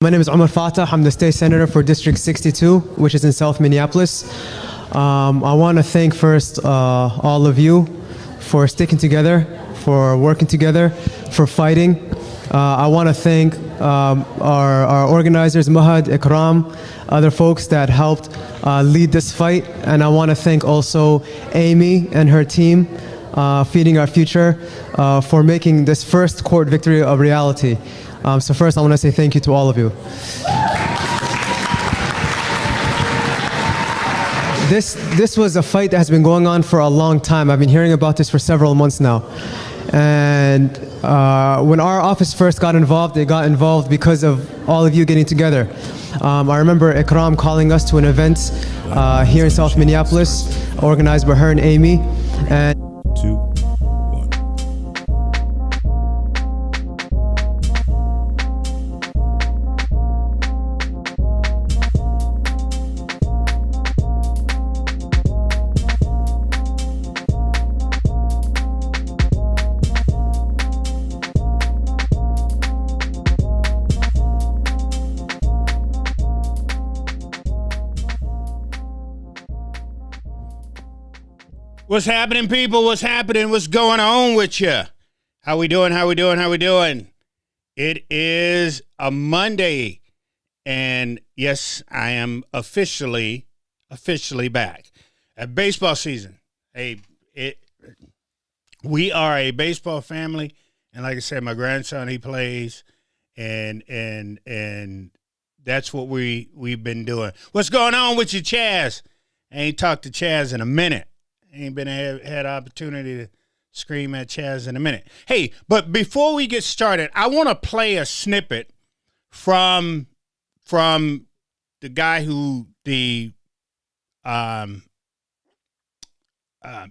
My name is Omar Fatah. I'm the state senator for District 62, which is in South Minneapolis. I want to thank first all of you for sticking together, for working together, for fighting. I want to thank our organizers, Mahad, Ikram, other folks that helped lead this fight. And I want to thank also Amy and her team, Feeding Our Future, for making this first court victory a reality. So first, I want to say thank you to all of you. This was a fight that has been going on for a long time. I've been hearing about this for several months now. And when our office first got involved, it got involved because of all of you getting together. I remember Ikram calling us to an event here in South Minneapolis, organized by her and Amy. And what's happening, people? What's happening? What's going on with you? How we doing? How we doing? How we doing? It is a Monday, and yes, I am officially back at baseball season. We are a baseball family, and like I said, my grandson, he plays, and that's what we've been doing. What's going on with you, Chaz? I ain't talked to Chaz in a minute. Ain't been had opportunity to scream at Chaz in a minute. Hey, but before we get started, I want to play a snippet from the guy who the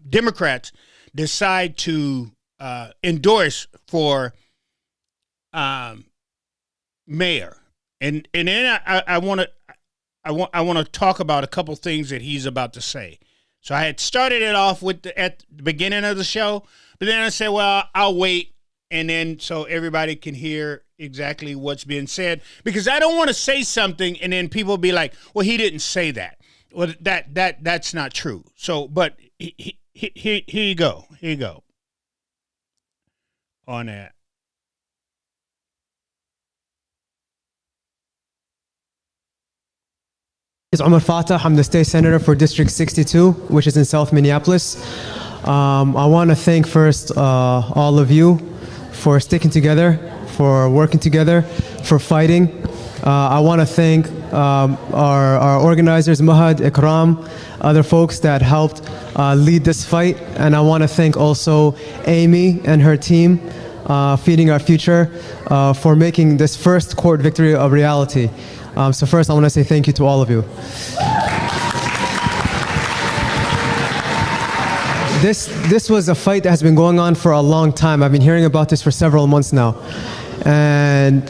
Democrats decide to endorse for mayor, and then I want to talk about a couple things that he's about to say. So I had started it off with at the beginning of the show, but then I said, well, I'll wait, and then so everybody can hear exactly what's being said, because I don't want to say something and then people be like, well, he didn't say that. Well, that's not true. So, but here you go. Here you go. On that. It's Omar Fatah. I'm the state senator for District 62, which is in South Minneapolis. I want to thank first all of you for sticking together, for working together, for fighting. I want to thank our organizers, Mahad, Ikram, other folks that helped lead this fight. And I want to thank also Amy and her team, Feeding Our Future, for making this first court victory a reality. So first, I want to say thank you to all of you. This was a fight that has been going on for a long time. I've been hearing about this for several months now. And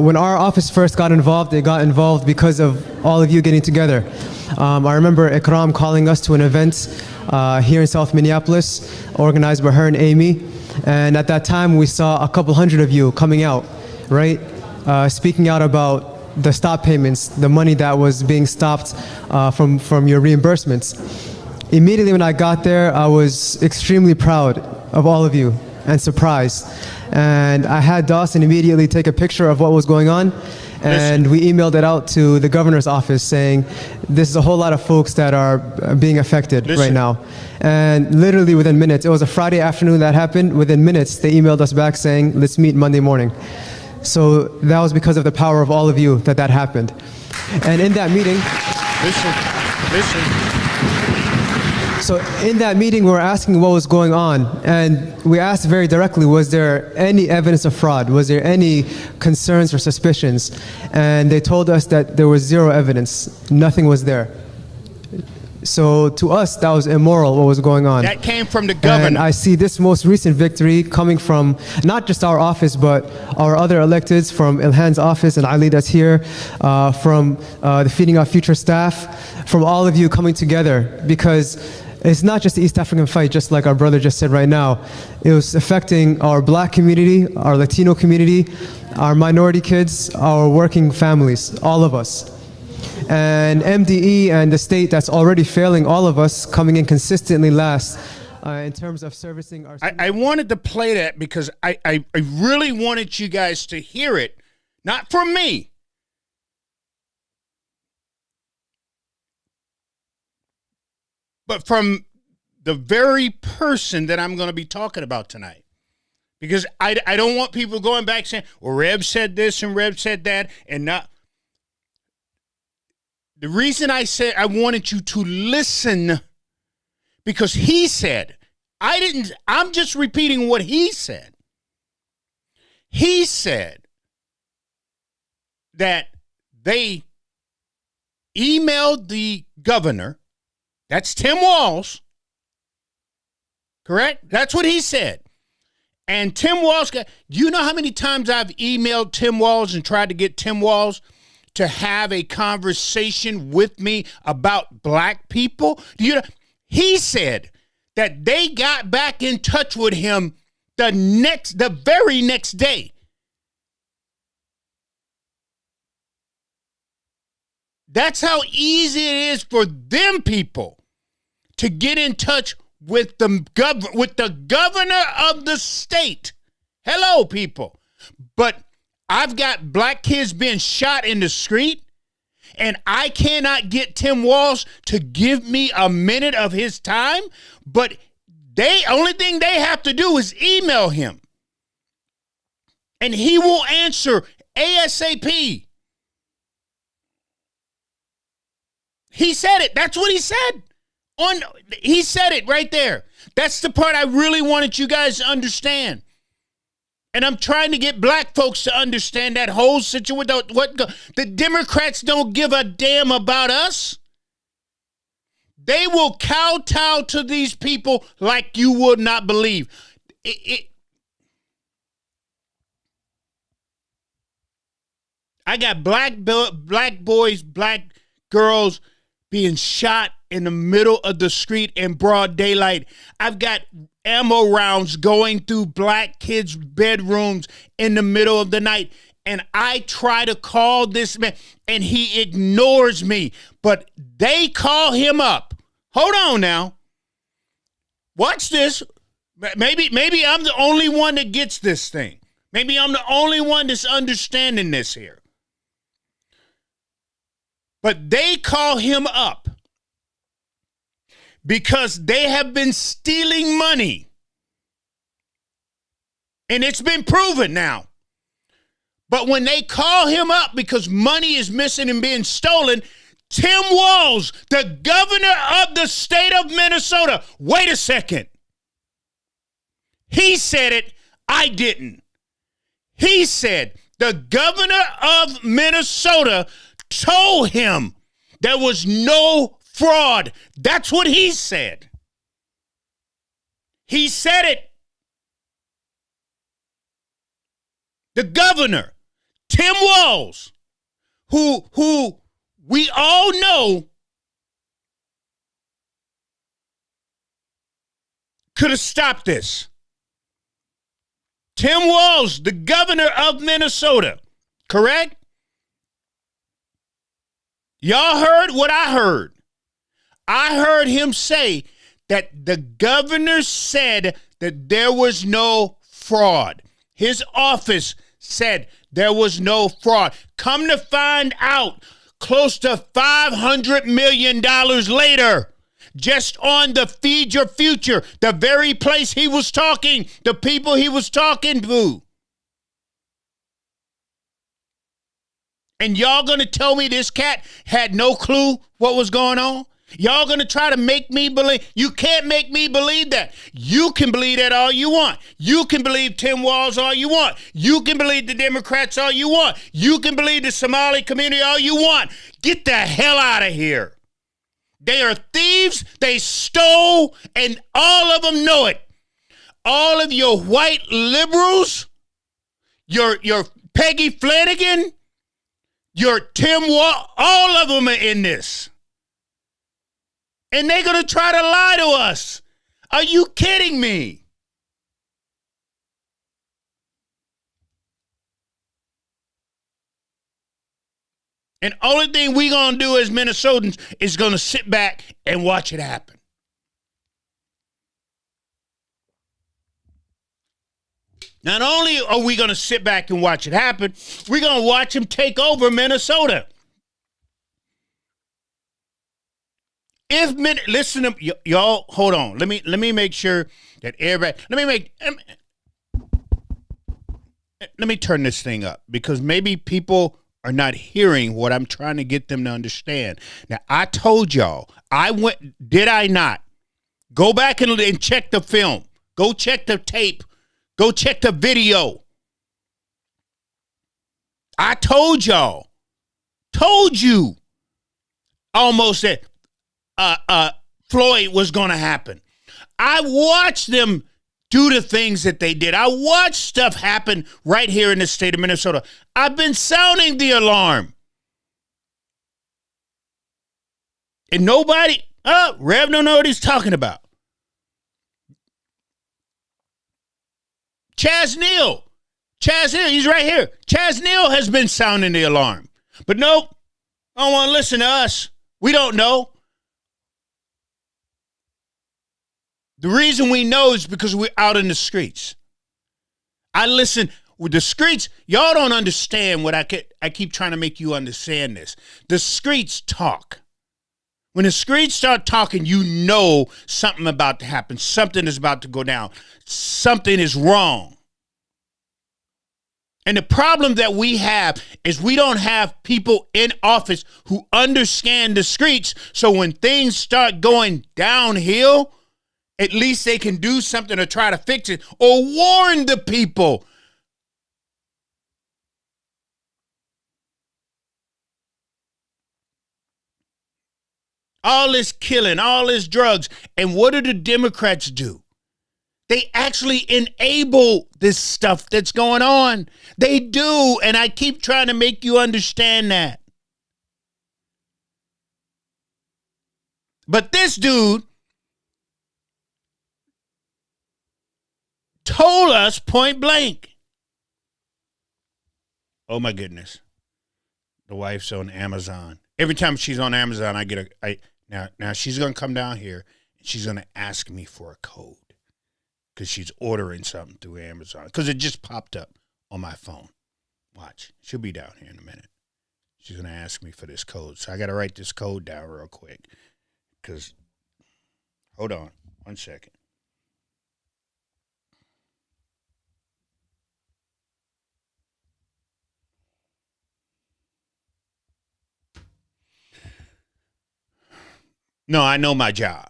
when our office first got involved, it got involved because of all of you getting together. I remember Ikram calling us to an event here in South Minneapolis, organized by her and Amy. And at that time, we saw a couple hundred of you coming out, right? Speaking out about the stop payments, the money that was being stopped from your reimbursements. Immediately when I got there, I was extremely proud of all of you and surprised. And I had Dawson immediately take a picture of what was going on, and we emailed it out to the governor's office saying, this is a whole lot of folks that are being affected right now. And literally within minutes, it was a Friday afternoon that happened, within minutes they emailed us back saying, let's meet Monday morning. So that was because of the power of all of you that happened. And in that meeting, So in that meeting, we were asking what was going on, and we asked very directly, was there any evidence of fraud? Was there any concerns or suspicions? And they told us that there was zero evidence. Nothing was there. So to us, that was immoral, what was going on. That came from the governor. And I see this most recent victory coming from not just our office, but our other electeds, from Ilhan's office and Ali that's here, from the Feeding Our Future staff, from all of you coming together, because It's not just the East African fight, just like our brother just said right now. It was affecting our black community, our Latino community, our minority kids, our working families, all of us. And MDE and the state that's already failing all of us, coming in consistently last in terms of servicing our... I wanted to play that because I really wanted you guys to hear it, not from me. But from the very person that I'm going to be talking about tonight. Because I don't want people going back saying, well, Rev said this and Rev said that, and not. The reason I said I wanted you to listen, because he said, I'm just repeating what he said. He said that they emailed the governor. That's Tim Walz, correct? That's what he said. And Tim Walz, you know how many times I've emailed Tim Walz and tried to get Tim Walz to have a conversation with me about black people? He said that they got back in touch with him the very next day. That's how easy it is for them people to get in touch with the governor of the state. Hello, people. But I've got black kids being shot in the street, and I cannot get Tim Walz to give me a minute of his time, but only thing they have to do is email him. And he will answer ASAP. He said it. That's what he said. He said it right there. That's the part I really wanted you guys to understand. And I'm trying to get black folks to understand that whole situation. The Democrats don't give a damn about us. They will kowtow to these people like you would not believe. I got black boys, black girls being shot in the middle of the street in broad daylight. I've got ammo rounds going through black kids' bedrooms in the middle of the night. And I try to call this man, and he ignores me. But they call him up. Hold on now. Watch this. Maybe I'm the only one that gets this thing. Maybe I'm the only one that's understanding this here. But they call him up because they have been stealing money. And it's been proven now. But when they call him up because money is missing and being stolen, Tim Walz, the governor of the state of Minnesota, wait a second. He said it, I didn't. He said the governor of Minnesota told him there was no fraud. That's what he said. He said it. The governor, Tim Walz, who we all know could have stopped this. Tim Walz, the governor of Minnesota, correct? Y'all heard what I heard. I heard him say that the governor said that there was no fraud. His office said there was no fraud. Come to find out, close to $500 million later, just on the Feed Your Future, the very place he was talking, the people he was talking to. And y'all gonna tell me this cat had no clue what was going on? Y'all gonna try to make me believe? You can't make me believe that. You can believe that all you want. You can believe Tim Walz all you want. You can believe the Democrats all you want. You can believe the Somali community all you want. Get the hell out of here. They are thieves. They stole, and all of them know it. All of your white liberals, your Peggy Flanagan, your Tim Walz, all of them are in this. And they're going to try to lie to us. Are you kidding me? And only thing we going to do as Minnesotans is going to sit back and watch it happen. Not only are we going to sit back and watch it happen, we're going to watch them take over Minnesota. Listen to y'all, hold on. Let me make sure that everybody, let me turn this thing up because maybe people are not hearing what I'm trying to get them to understand. Now, I told y'all, did I not? Go back and check the film. Go check the tape. Go check the video. I told you almost that Floyd was going to happen. I watched them do the things that they did. I watched stuff happen right here in the state of Minnesota. I've been sounding the alarm. And Rev don't know what he's talking about. Chaz Neal, he's right here. Chaz Neal has been sounding the alarm. But nope, I don't want to listen to us. We don't know. The reason we know is because we're out in the streets. I listen with the streets. Y'all don't understand what I keep trying to make you understand this. The streets talk. When the streets start talking, you know something about to happen. Something is about to go down. Something is wrong. And the problem that we have is we don't have people in office who understand the streets. So when things start going downhill, at least they can do something to try to fix it or warn the people. All this killing, all this drugs. And what do the Democrats do? They actually enable this stuff that's going on. They do. And I keep trying to make you understand that. But this dude told us point blank. Oh my goodness. The wife's on Amazon. Every time she's on Amazon, now she's going to come down here and she's going to ask me for a code because she's ordering something through Amazon because it just popped up on my phone. Watch. She'll be down here in a minute. She's going to ask me for this code. So I got to write this code down real quick because, hold on 1 second. No, I know my job.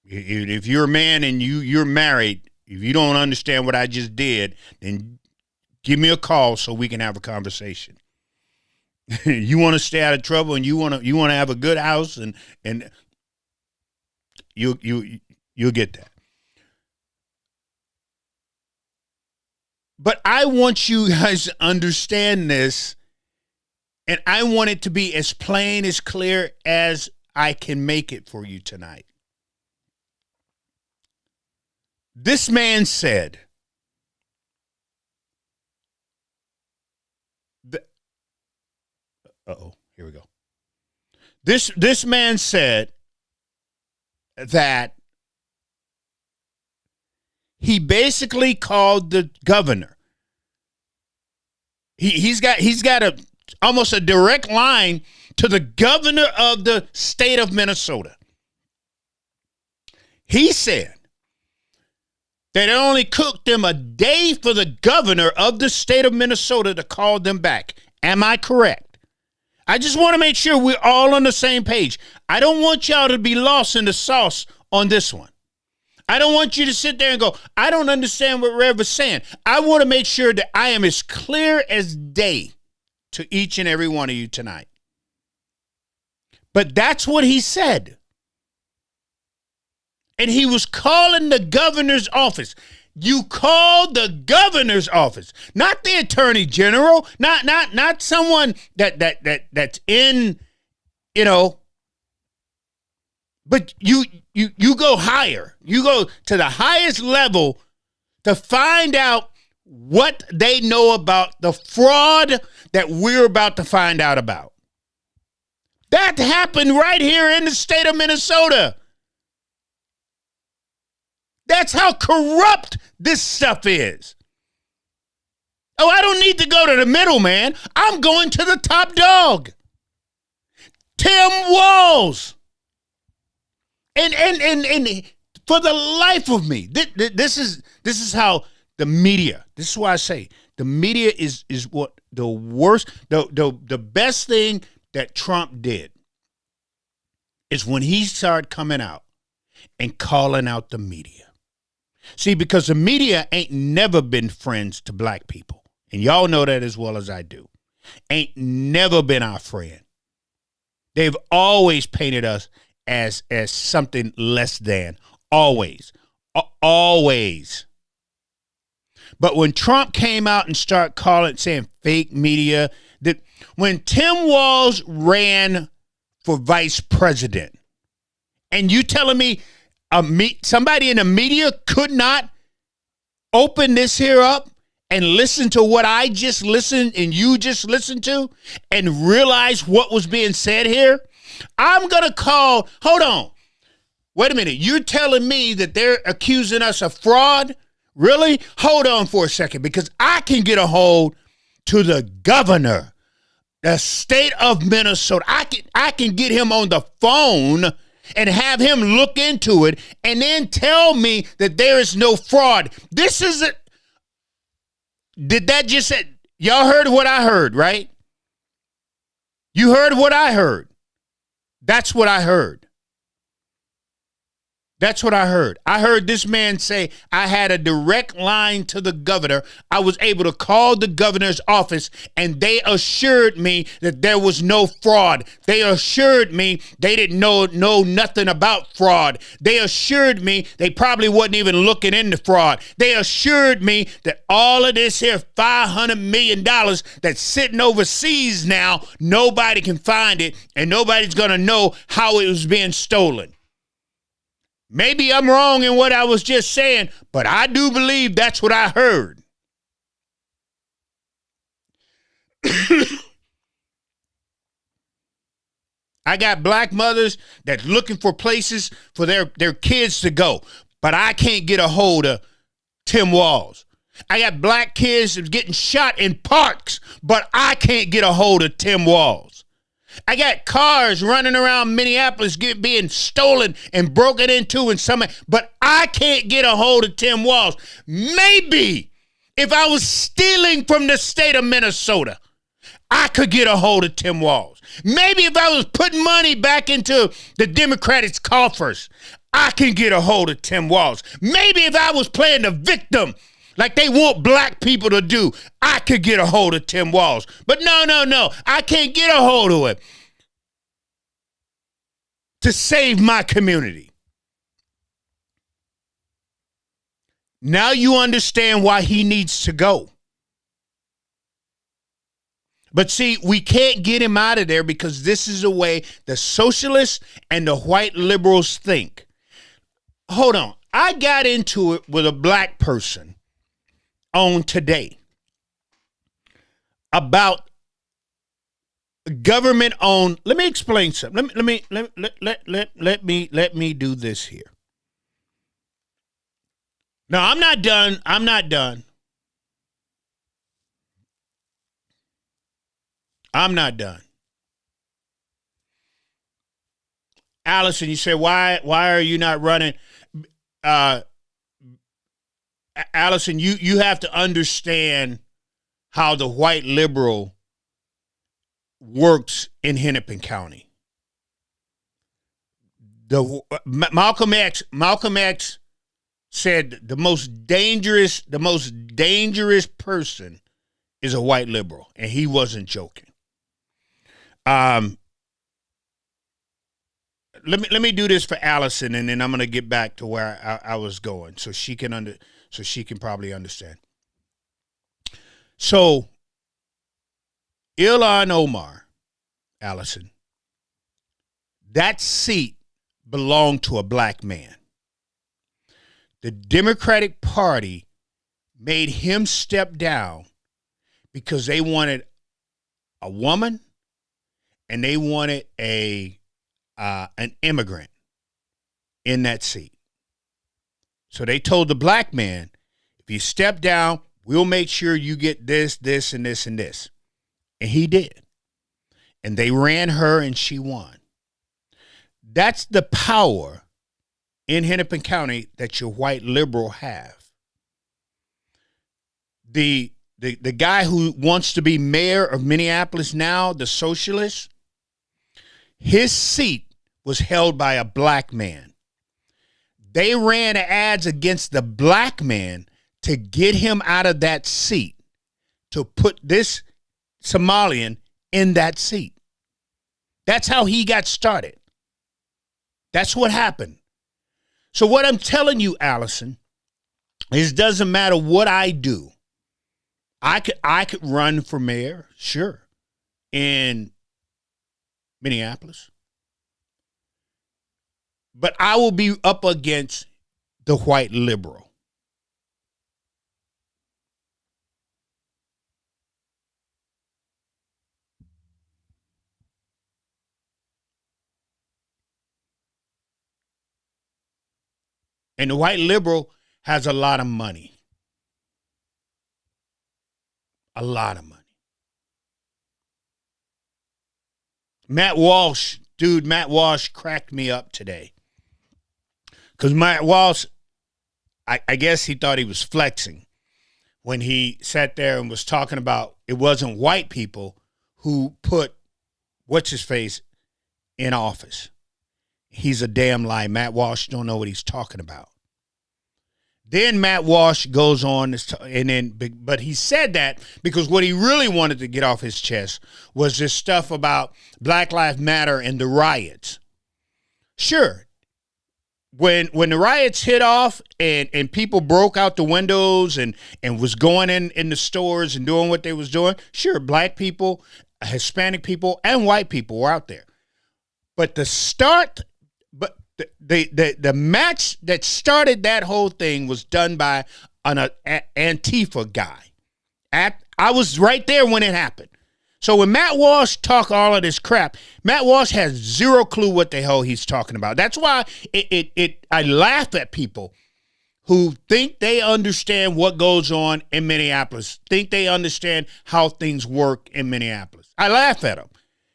If you're a man and you're married, if you don't understand what I just did, then give me a call so we can have a conversation. You want to stay out of trouble and you want to have a good house and you'll get that. But I want you guys to understand this, and I want it to be as plain, as clear as I can make it for you tonight. This man said, here we go. This man said that he basically called the governor. He's got almost a direct line to the governor of the state of Minnesota. He said that it only took them a day for the governor of the state of Minnesota to call them back. Am I correct? I just want to make sure we're all on the same page. I don't want y'all to be lost in the sauce on this one. I don't want you to sit there and go, I don't understand what Rev is saying. I want to make sure that I am as clear as day to each and every one of you tonight. But that's what he said. And he was calling the governor's office. You called the governor's office, not the attorney general, not someone that's in, But you go higher. You go to the highest level to find out what they know about the fraud that we're about to find out about. That happened right here in the state of Minnesota. That's how corrupt this stuff is. Oh, I don't need to go to the middleman. I'm going to the top dog. Tim Walz. And for the life of me, this is how the media, this is why I say the media is what the worst, the best thing that Trump did is when he started coming out and calling out the media. See, because the media ain't never been friends to black people. And y'all know that as well as I do. Ain't never been our friend. They've always painted us as something less than. Always. Always. But when Trump came out and started saying fake media, that when Tim Walz ran for vice president, and you telling me somebody in the media could not open this here up and listen to what I just listened and you just listened to and realize what was being said here? I'm going to call, hold on. Wait a minute. You're telling me that they're accusing us of fraud? Really? Hold on for a second, because I can get a hold to the governor, the state of Minnesota. I can get him on the phone and have him look into it and then tell me that there is no fraud. This is it. Did that just say, y'all heard what I heard, right? You heard what I heard. That's what I heard. That's what I heard. I heard this man say I had a direct line to the governor. I was able to call the governor's office and they assured me that there was no fraud. They assured me they didn't know nothing about fraud. They assured me they probably wasn't even looking into fraud. They assured me that all of this here $500 million that's sitting overseas now, nobody can find it and nobody's going to know how it was being stolen. Maybe I'm wrong in what I was just saying, but I do believe that's what I heard. I got black mothers that's looking for places for their kids to go, but I can't get a hold of Tim Walz. I got black kids that's getting shot in parks, but I can't get a hold of Tim Walz. I got cars running around Minneapolis being stolen and broken into in some, but I can't get a hold of Tim Walz. Maybe if I was stealing from the state of Minnesota, I could get a hold of Tim Walz. Maybe if I was putting money back into the Democrats' coffers, I can get a hold of Tim Walz. Maybe if I was playing the victim like they want black people to do, I could get a hold of Tim Walz. But no, I can't get a hold of him to save my community. Now you understand why he needs to go. But see, we can't get him out of there because this is the way the socialists and the white liberals think. Hold on. I got into it with a black person on Today about government owned. Let me explain something. Let me do this here. No, I'm not done. I'm not done. I'm not done. Allison, you say, why are you not running? Allison, you have to understand how the white liberal works in Hennepin County. Malcolm X said the most dangerous person is a white liberal, and he wasn't joking. Let me do this for Allison, and then I'm going to get back to where I was going, so she can probably understand. So, Ilhan Omar, Allison, that seat belonged to a black man. The Democratic Party made him step down because they wanted a woman and they wanted an immigrant in that seat. So they told the black man, if you step down, we'll make sure you get this, this, and this, and this. And he did. And they ran her and she won. That's the power in Hennepin County that your white liberal have. The guy who wants to be mayor of Minneapolis now, the socialist, his seat was held by a black man. They ran ads against the black man to get him out of that seat, to put this Somalian in that seat. That's how he got started. That's what happened. So what I'm telling you, Allison, is it doesn't matter what I do. I could run for mayor, sure, in Minneapolis. But I will be up against the white liberal. And the white liberal has a lot of money. A lot of money. Matt Walsh cracked me up today. Because Matt Walsh, I guess he thought he was flexing when he sat there and was talking about it wasn't white people who put what's-his-face in office. He's a damn lie. Matt Walsh don't know what he's talking about. Then Matt Walsh goes on, but he said that because what he really wanted to get off his chest was this stuff about Black Lives Matter and the riots. Sure, when the riots hit off and people broke out the windows and was going in the stores and doing what they was doing, sure, black people, Hispanic people, and white people were out there. But the match that started that whole thing was done by an Antifa guy. I was right there when it happened. So when Matt Walsh talk all of this crap, Matt Walsh has zero clue what the hell he's talking about. That's why I laugh at people who think they understand what goes on in Minneapolis, think they understand how things work in Minneapolis. I laugh at them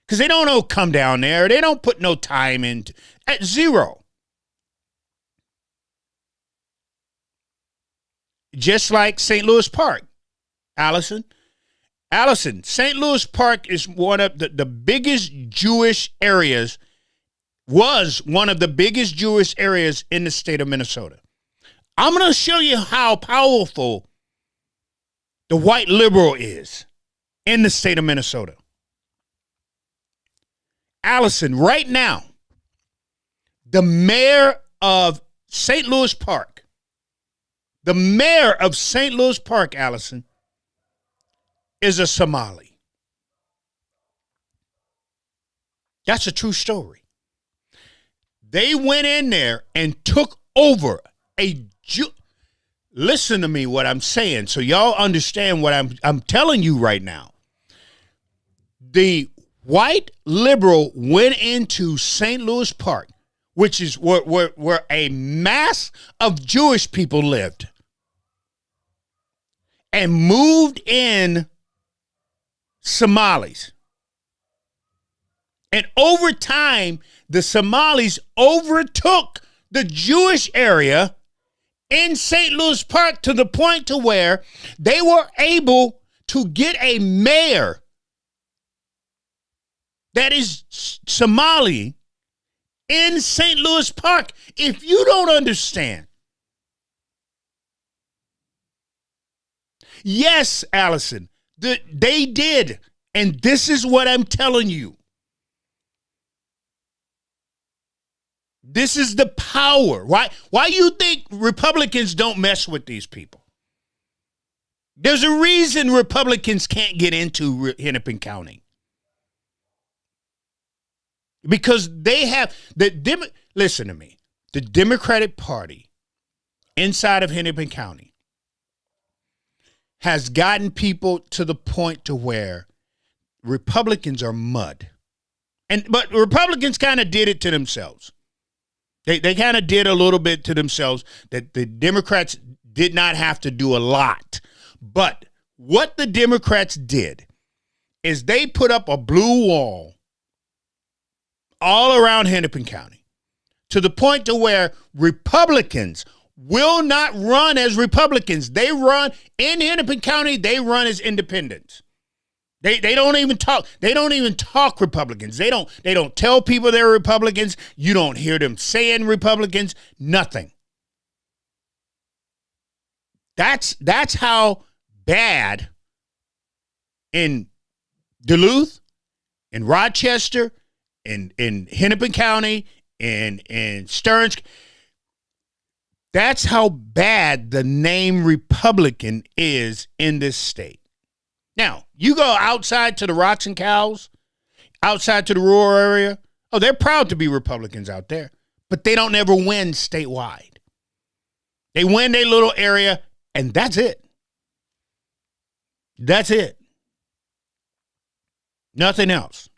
because they don't know come down there. They don't put no time into at zero. Just like St. Louis Park, Allison, St. Louis Park is one of the biggest Jewish areas, was one of the biggest Jewish areas in the state of Minnesota. I'm going to show you how powerful the white liberal is in the state of Minnesota. Allison, right now, the mayor of St. Louis Park, Allison, is a Somali. That's a true story. They went in there and took over a Jew. Listen to me what I'm saying so y'all understand what I'm telling you right now. The white liberal went into St. Louis Park, which is where a mass of Jewish people lived, and moved in Somalis. And over time, the Somalis overtook the Jewish area in St. Louis Park to the point to where they were able to get a mayor that is Somali in St. Louis Park. If you don't understand. Yes, Allison, they did. And this is what I'm telling you. This is the power. Why you think Republicans don't mess with these people? There's a reason Republicans can't get into Hennepin County. because they have listen to me. The Democratic Party inside of Hennepin County has gotten people to the point to where Republicans are mud. But Republicans kind of did it to themselves. They kind of did a little bit to themselves that the Democrats did not have to do a lot. But what the Democrats did is they put up a blue wall all around Hennepin County to the point to where Republicans will not run as Republicans. They run in Hennepin County. They run as independents. They don't even talk. They don't even talk Republicans. They don't tell people they're Republicans. You don't hear them saying Republicans. Nothing. That's how bad in Duluth, in Rochester, in Hennepin County, in Stearns. That's how bad the name Republican is in this state. Now, you go outside to the Rocks and Cows, outside to the rural area. Oh, they're proud to be Republicans out there, but they don't ever win statewide. They win their little area, and that's it. That's it. Nothing else.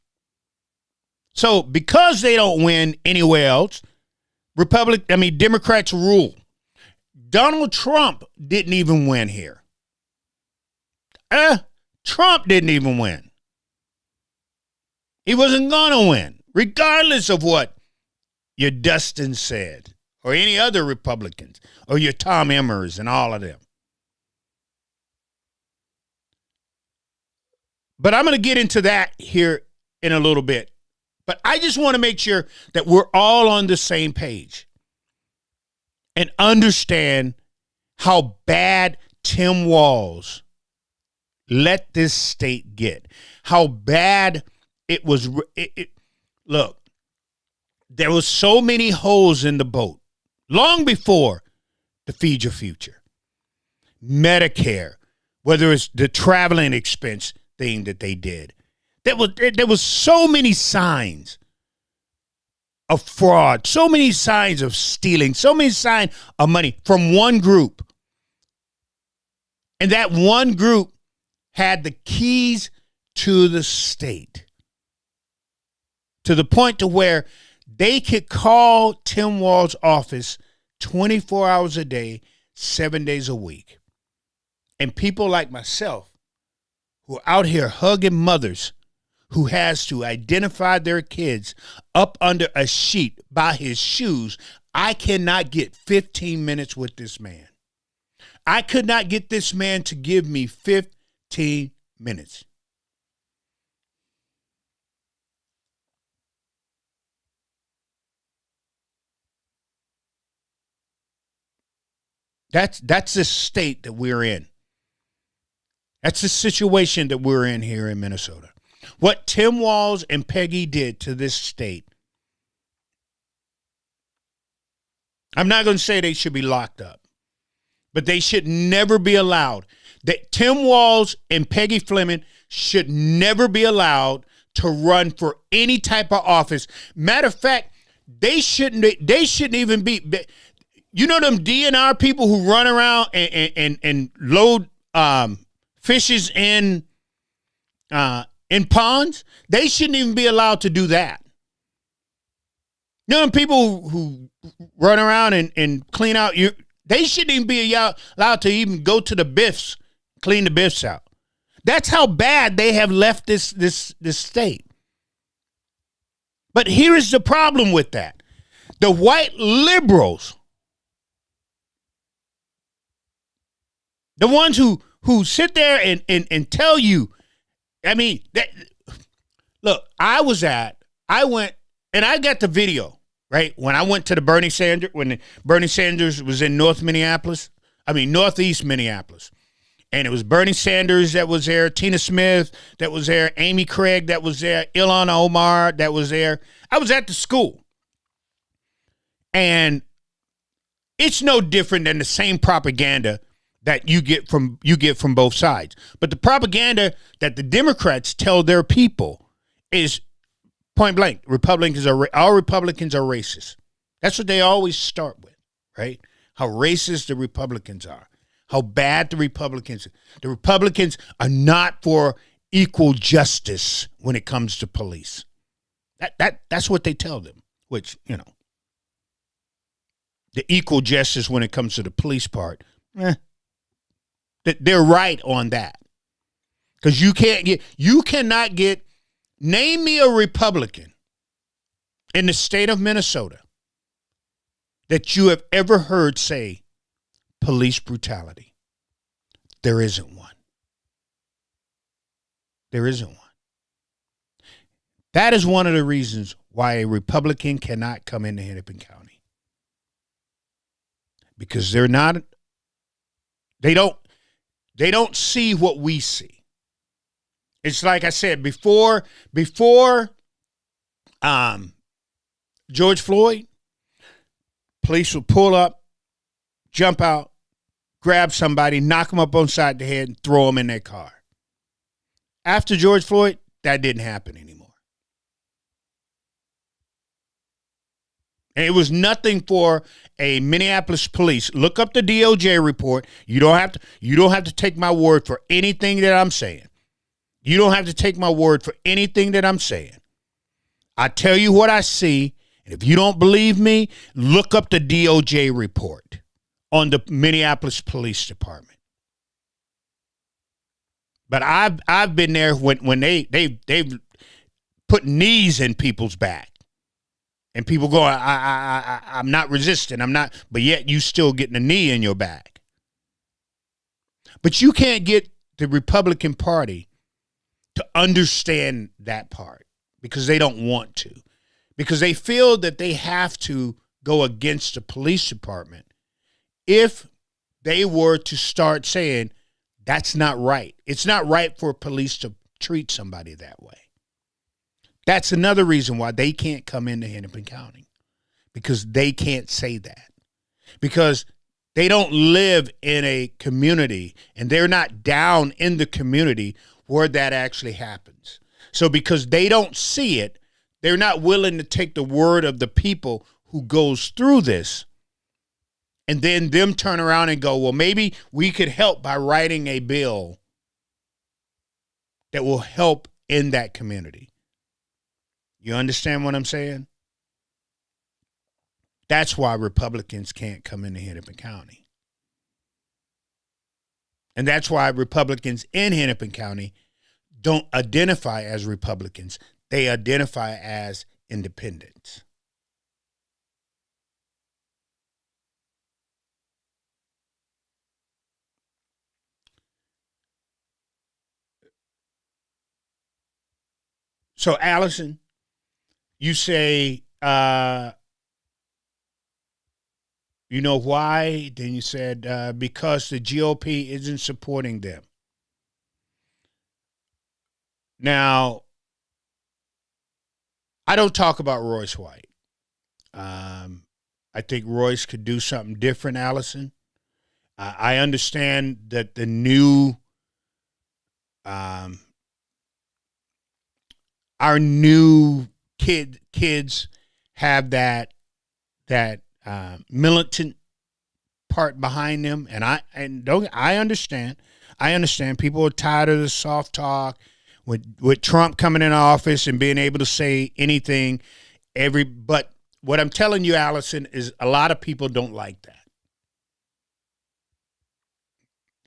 So because they don't win anywhere else, Democrats rule. Donald Trump didn't even win here. Trump didn't even win. He wasn't going to win, regardless of what your Dustin said, or any other Republicans, or your Tom Emmers and all of them. But I'm going to get into that here in a little bit. But I just want to make sure that we're all on the same page and understand how bad Tim Walz let this state get. How bad it was. Look, there was so many holes in the boat long before the Feed Your Future, Medicare, whether it's the traveling expense thing that they did. There was so many signs of fraud, so many signs of stealing, so many signs of money from one group. And that one group had the keys to the state to the point to where they could call Tim Walz's office 24 hours a day, 7 days a week. And people like myself who are out here hugging mothers who has to identify their kids up under a sheet by his shoes, I cannot get 15 minutes with this man. I could not get this man to give me 15 minutes. That's the state that we're in. That's the situation that we're in here in Minnesota. What Tim Walz and Peggy did to this state, I'm not going to say they should be locked up, but they should never be allowed. That Tim Walz and Peggy Fleming should never be allowed to run for any type of office. Matter of fact, they shouldn't even be. You know them DNR people who run around and load fishes in ponds? They shouldn't even be allowed to do that. You know them people who run around and clean out they shouldn't even be allowed to even go to the biffs, clean the biffs out. That's how bad they have left this state. But here is the problem with that. The white liberals, the ones who sit there and tell you, look, I went and I got the video, right? When I went to when Bernie Sanders was in northeast Minneapolis. And it was Bernie Sanders that was there, Tina Smith that was there, Amy Craig that was there, Ilhan Omar that was there. I was at the school. And it's no different than the same propaganda that you get from both sides. But the propaganda that the Democrats tell their people is Point blank, all Republicans are racist. That's what they always start with, right? How racist the Republicans are, how bad the Republicans are. The Republicans are not for equal justice when it comes to police. That's what they tell them, which, the equal justice when it comes to the police part, they're right on that. Because you cannot get, name me a Republican in the state of Minnesota that you have ever heard say police brutality. There isn't one. There isn't one. That is one of the reasons why a Republican cannot come into Hennepin County. Because they don't see what we see. It's like I said before George Floyd, police would pull up, jump out, grab somebody, knock them up on side the head, and throw them in their car. After George Floyd, that didn't happen anymore. And it was nothing for a Minneapolis police. Look up the DOJ report. You don't have to take my word for anything that I'm saying. You don't have to take my word for anything that I'm saying. I tell you what I see, and if you don't believe me, look up the DOJ report on the Minneapolis Police Department. But I've been there when they've put knees in people's back. And people go, I'm not resisting. I'm not, but yet you still getting a knee in your back. But you can't get the Republican Party to understand that part because they don't want to. Because they feel that they have to go against the police department if they were to start saying, that's not right. It's not right for police to treat somebody that way. That's another reason why they can't come into Hennepin County, because they can't say that, because they don't live in a community and they're not down in the community where that actually happens. So because they don't see it, they're not willing to take the word of the people who goes through this and then them turn around and go, well, maybe we could help by writing a bill that will help in that community. You understand what I'm saying? That's why Republicans can't come into Hennepin County. And that's why Republicans in Hennepin County don't identify as Republicans. They identify as independents. So, Allison, you say, you know why? Then you said, because the GOP isn't supporting them. Now, I don't talk about Royce White. I think Royce could do something different, Allison. I understand that the new, our new kids have that militant part behind them, and I understand. I understand people are tired of the soft talk with Trump coming in office and being able to say anything. But what I'm telling you, Allison, is a lot of people don't like that.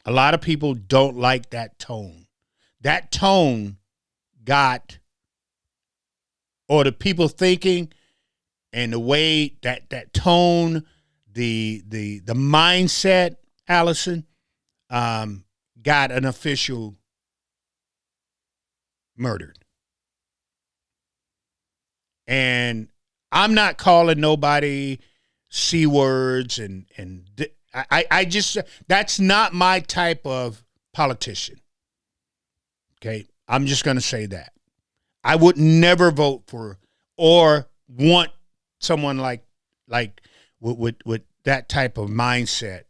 A lot of people don't like that tone. That tone got, or the people thinking, and the way that tone, the mindset, Allison, got an official murdered. And I'm not calling nobody C words, and I just, that's not my type of politician. Okay, I'm just going to say that. I would never vote for or want someone like with that type of mindset,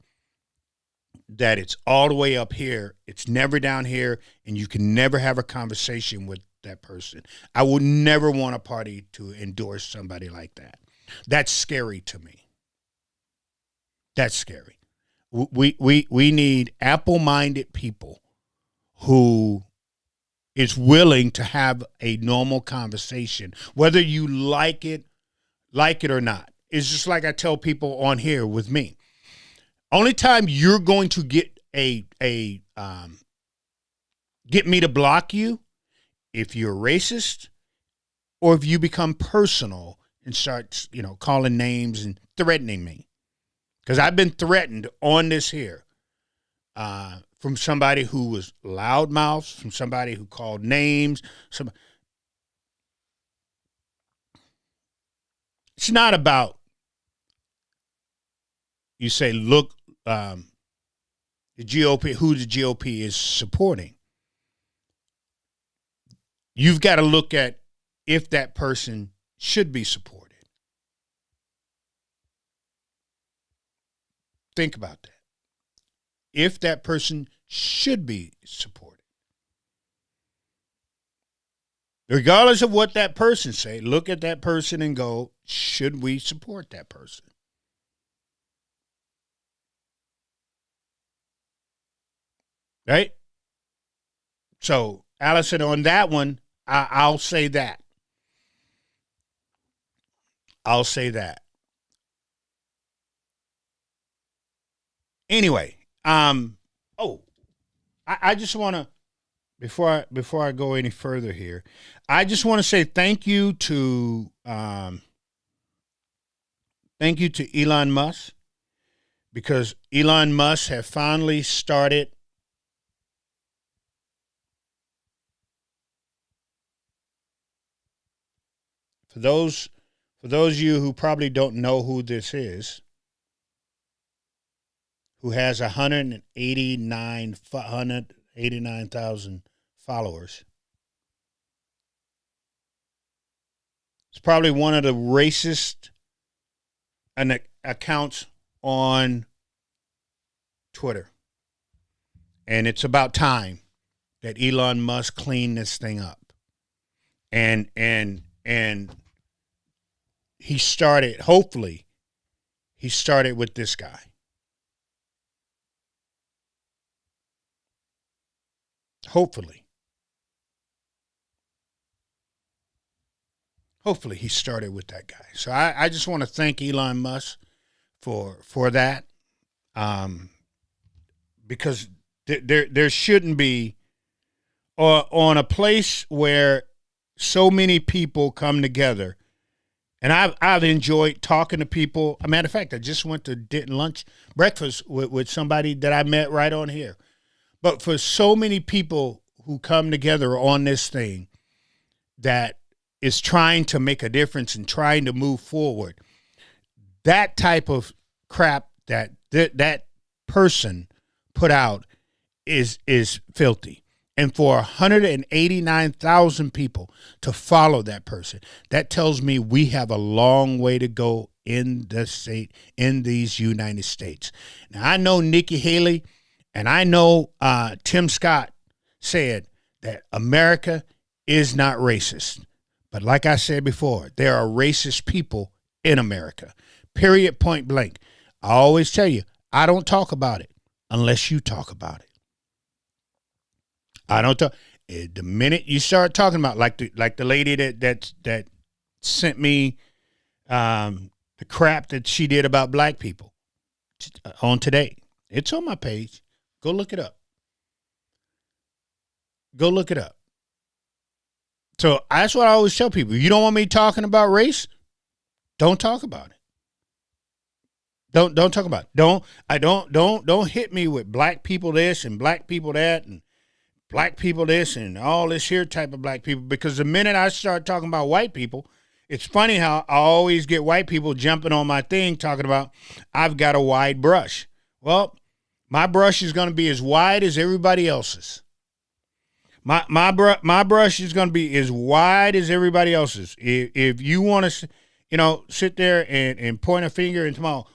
that it's all the way up here, it's never down here, and you can never have a conversation with that person. I would never want a party to endorse somebody like that. That's scary to me. That's scary. We need apple-minded people who is willing to have a normal conversation, whether you like it or not. It's just like I tell people on here with me. Only time you're going to get get me to block you if you're racist or if you become personal and start, calling names and threatening me. Because I've been threatened on this here from somebody who was loudmouth, from somebody who called names. It's not about, you say, look, the GOP, who the GOP is supporting. You've got to look at if that person should be supported. Think about that. If that person should be supported. Regardless of what that person say, look at that person and go, should we support that person? Right? So, Allison, on that one, I'll say that. I'll say that. Anyway, I just want to, before I go any further here, I just want to say thank you to Elon Musk, because Elon Musk have finally started for those of you who probably don't know who this is, who has 189,000 followers. It's probably one of the racist accounts on Twitter. And it's about time that Elon Musk clean this thing up. And he started, hopefully, with this guy. Hopefully he started with that guy. So I just want to thank Elon Musk for that, because there shouldn't be, on a place where so many people come together. And I've enjoyed talking to people. As a matter of fact, I just went to breakfast with somebody that I met right on here. But for so many people who come together on this thing that is trying to make a difference and trying to move forward, that type of crap that person put out is filthy. And for 189,000 people to follow that person, that tells me we have a long way to go in these United States. Now, I know Nikki Haley and I know Tim Scott said that America is not racist. But like I said before, there are racist people in America. Period, point blank. I always tell you, I don't talk about it unless you talk about it. I don't talk. The minute you start talking about, like the lady that sent me the crap that she did about black people on Today, it's on my page. Go look it up. So that's what I always tell people. You don't want me talking about race? Don't talk about it. Don't talk about it. Don't hit me with black people this and black people that and black people this and all this here type of black people, because the minute I start talking about white people, it's funny how I always get white people jumping on my thing talking about I've got a wide brush. Well, my brush is going to be as wide as everybody else's. My brush is going to be as wide as everybody else's. If you want to, sit there and point a finger and tomorrow,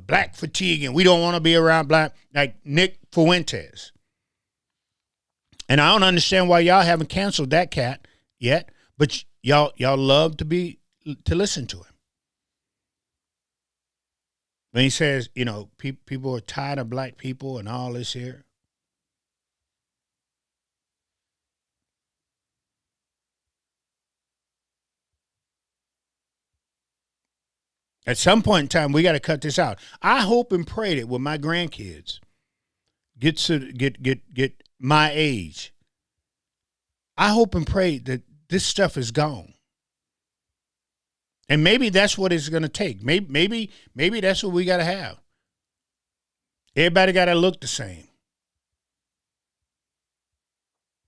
black fatigue and we don't want to be around black, like Nick Fuentes. And I don't understand why y'all haven't canceled that cat yet, but y'all love to listen to him. When he says, you know, people are tired of black people and all this here. At some point in time, we got to cut this out. I hope and pray that when my grandkids get my age, I hope and pray that this stuff is gone. And maybe that's what it's going to take. Maybe that's what we got to have. Everybody got to look the same.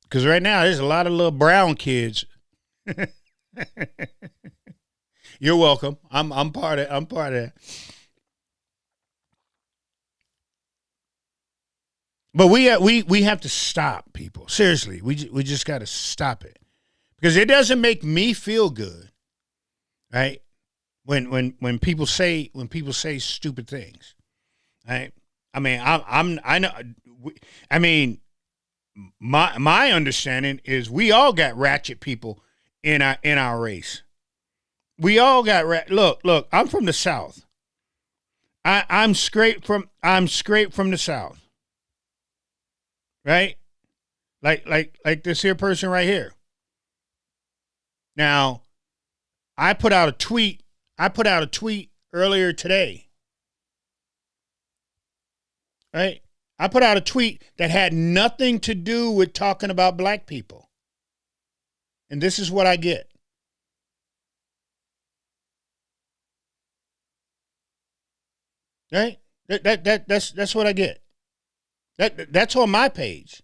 Because right now, there's a lot of little brown kids. You're welcome. I'm part of that. But we have to stop, people. Seriously, we just got to stop it, because it doesn't make me feel good, right? When people say stupid things, right? I mean, I know. I mean, my understanding is we all got ratchet people in our race. We all got look. I'm from the South. I'm straight from the South. Right? Like this here person right here. Now, I put out a tweet earlier today. Right? I put out a tweet that had nothing to do with talking about black people. And this is what I get. Right? That's what I get. That's on my page.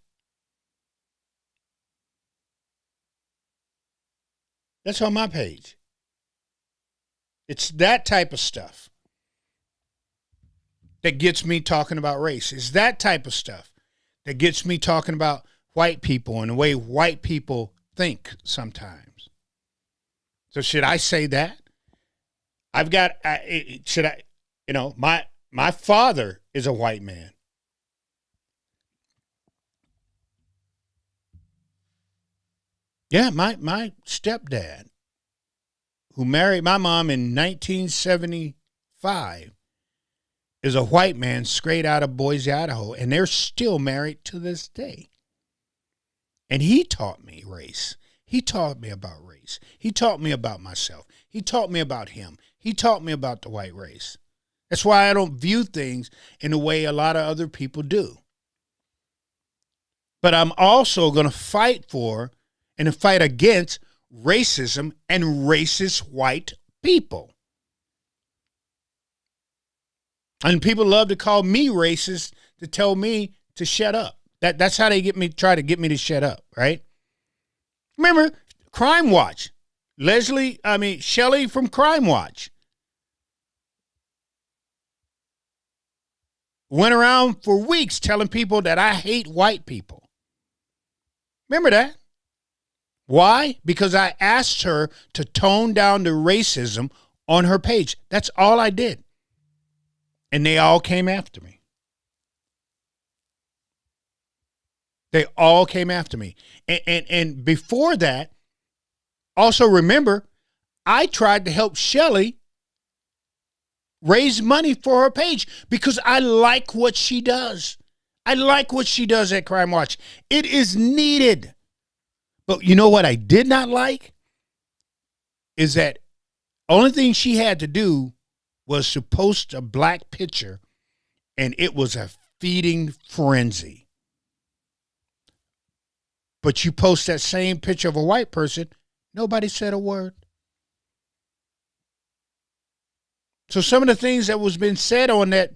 That's on my page. It's that type of stuff that gets me talking about race. It's that type of stuff that gets me talking about white people and the way white people think sometimes. So should I say that? My father is a white man. Yeah, my stepdad, who married my mom in 1975, is a white man straight out of Boise, Idaho, and they're still married to this day. And he taught me race. He taught me about race. He taught me about myself. He taught me about him. He taught me about the white race. That's why I don't view things in the way a lot of other people do. But I'm also going to fight for and to fight against racism and racist white people. And people love to call me racist to tell me to shut up. That's how they try to get me to shut up, right? Remember, Crime Watch. Shelley from Crime Watch went around for weeks telling people that I hate white people. Remember that? Why? Because I asked her to tone down the racism on her page. That's all I did. And they all came after me. They all came after me. And before that, also remember, I tried to help Shelley raise money for her page because I like what she does. I like what she does at Crime Watch. It is needed. But you know what I did not like? Is that only thing she had to do was to post a black picture, and it was a feeding frenzy. But you post that same picture of a white person, nobody said a word. So some of the things that was being said on that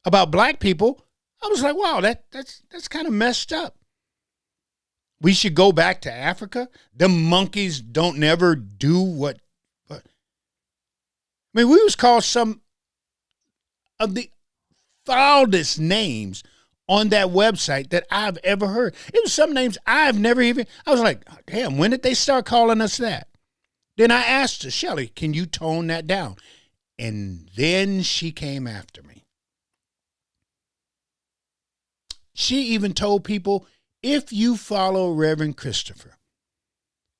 about black people, I was like, wow, that's kind of messed up. We should go back to Africa. Them monkeys don't never do what. I mean, we was called some of the foulest names on that website that I've ever heard. It was some names I've never even. I was like, damn, when did they start calling us that? Then I asked her, Shelley, can you tone that down? And then she came after me. She even told people, if you follow Reverend Christopher,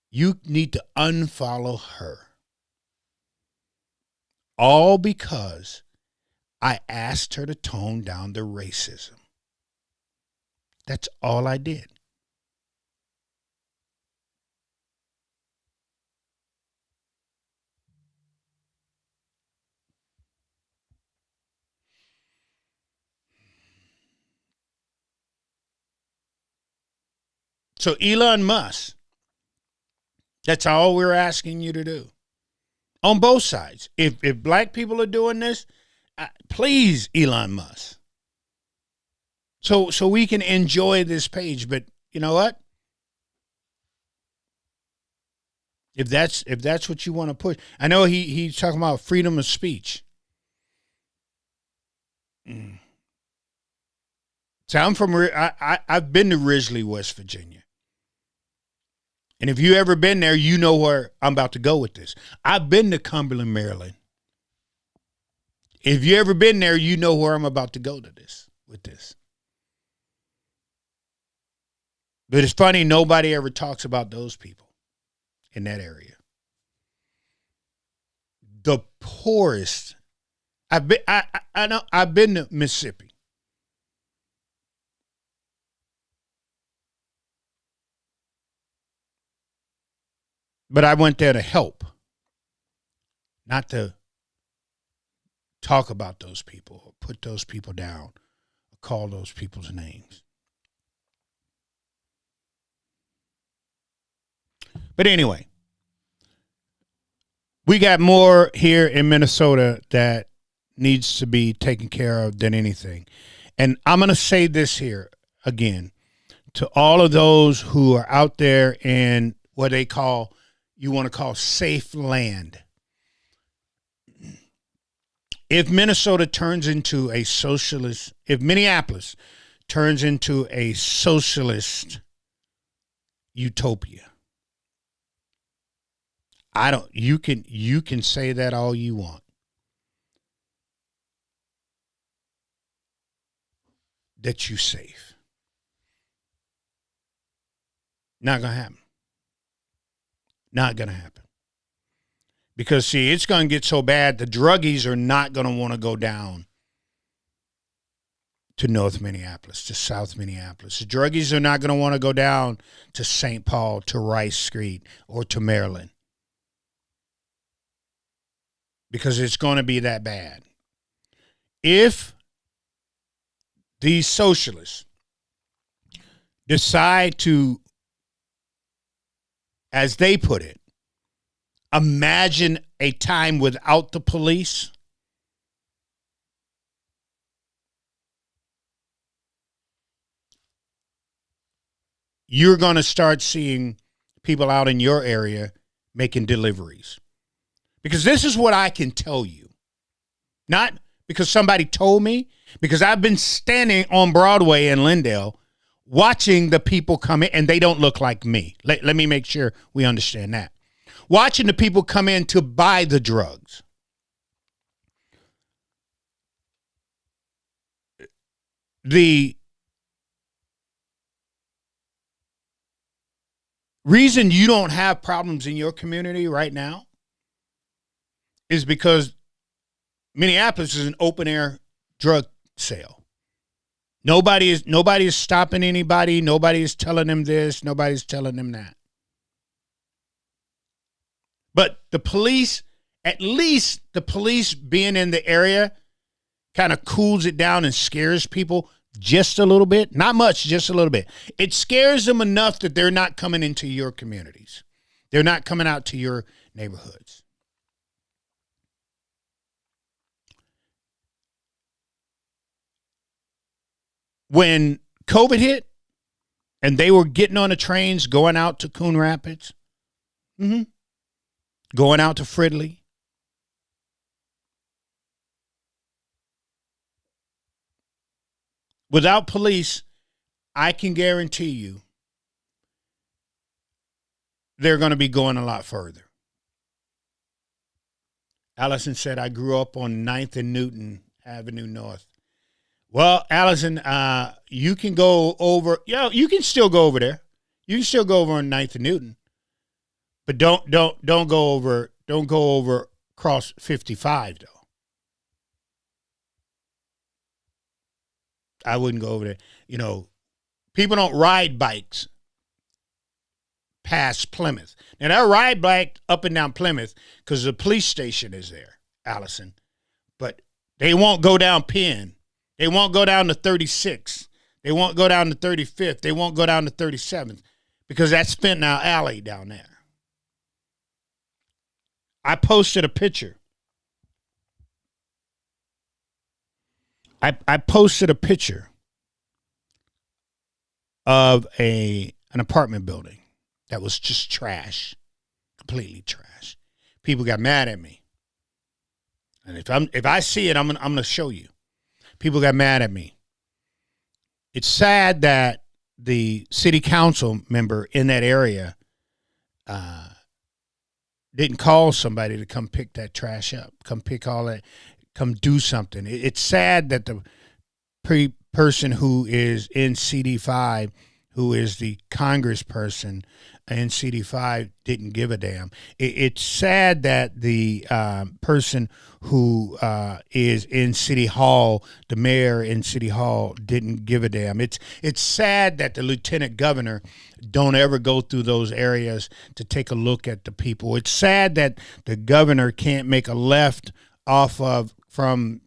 you need to unfollow her. All because I asked her to tone down the racism. That's all I did. So Elon Musk, that's all we're asking you to do. On both sides. If black people are doing this, please, Elon Musk. So we can enjoy this page. But you know what? If that's what you want to push. I know he's talking about freedom of speech. So I've been to Risley, West Virginia. And if you ever been there, you know where I'm about to go with this. I've been to Cumberland, Maryland. If you ever been there, you know where I'm about to go with this. But it's funny, nobody ever talks about those people in that area. The poorest. I know I've been to Mississippi. But I went there to help, not to talk about those people or put those people down or call those people's names. But anyway, we got more here in Minnesota that needs to be taken care of than anything. And I'm going to say this here again to all of those who are out there in what you want to call safe land. If Minnesota turns into a socialist, if Minneapolis turns into a socialist utopia, you can say that all you want. That you safe. Not going to happen. Not going to happen. Because, see, it's going to get so bad, the druggies are not going to want to go down to North Minneapolis, to South Minneapolis. The druggies are not going to want to go down to St. Paul, to Rice Street, or to Maryland. Because it's going to be that bad. If these socialists decide to, as they put it, imagine a time without the police, you're going to start seeing people out in your area making deliveries. Because this is what I can tell you. Not because somebody told me, because I've been standing on Broadway in Lindale watching the people come in, and they don't look like me. Let me make sure we understand that. Watching the people come in to buy the drugs. The reason you don't have problems in your community right now is because Minneapolis is an open air drug sale. Nobody is stopping anybody. Nobody is telling them this. Nobody's telling them that. But the police, at least the police being in the area, kind of cools it down and scares people just a little bit. Not much, just a little bit. It scares them enough that they're not coming into your communities. They're not coming out to your neighborhoods. When COVID hit and they were getting on the trains, going out to Coon Rapids, going out to Fridley, without police, I can guarantee you they're going to be going a lot further. Allison said, I grew up on 9th and Newton Avenue North. Well, Allison, you can go over. You can still go over there. You can still go over on 9th and Newton, but don't go over. Don't go over across 55 though. I wouldn't go over there. You know, people don't ride bikes past Plymouth. Now, they'll ride bike up and down Plymouth because the police station is there, Allison. But they won't go down Penn. They won't go down to 36. They won't go down to 35th. They won't go down to 37th because that's Fentanyl Alley down there. I posted a picture. I posted a picture of an apartment building that was just trash, completely trash. People got mad at me, and if I see it, I'm gonna show you. People got mad at me. It's sad that the city council member in that area didn't call somebody to come pick that trash up, come pick all that, come do something. It's sad that the person who is in CD5, who is the congressperson in CD5, didn't give a damn. It's sad that the person who is in City Hall, the mayor in City Hall, didn't give a damn. It's sad that the lieutenant governor don't ever go through those areas to take a look at the people. It's sad that the governor can't make a left off of from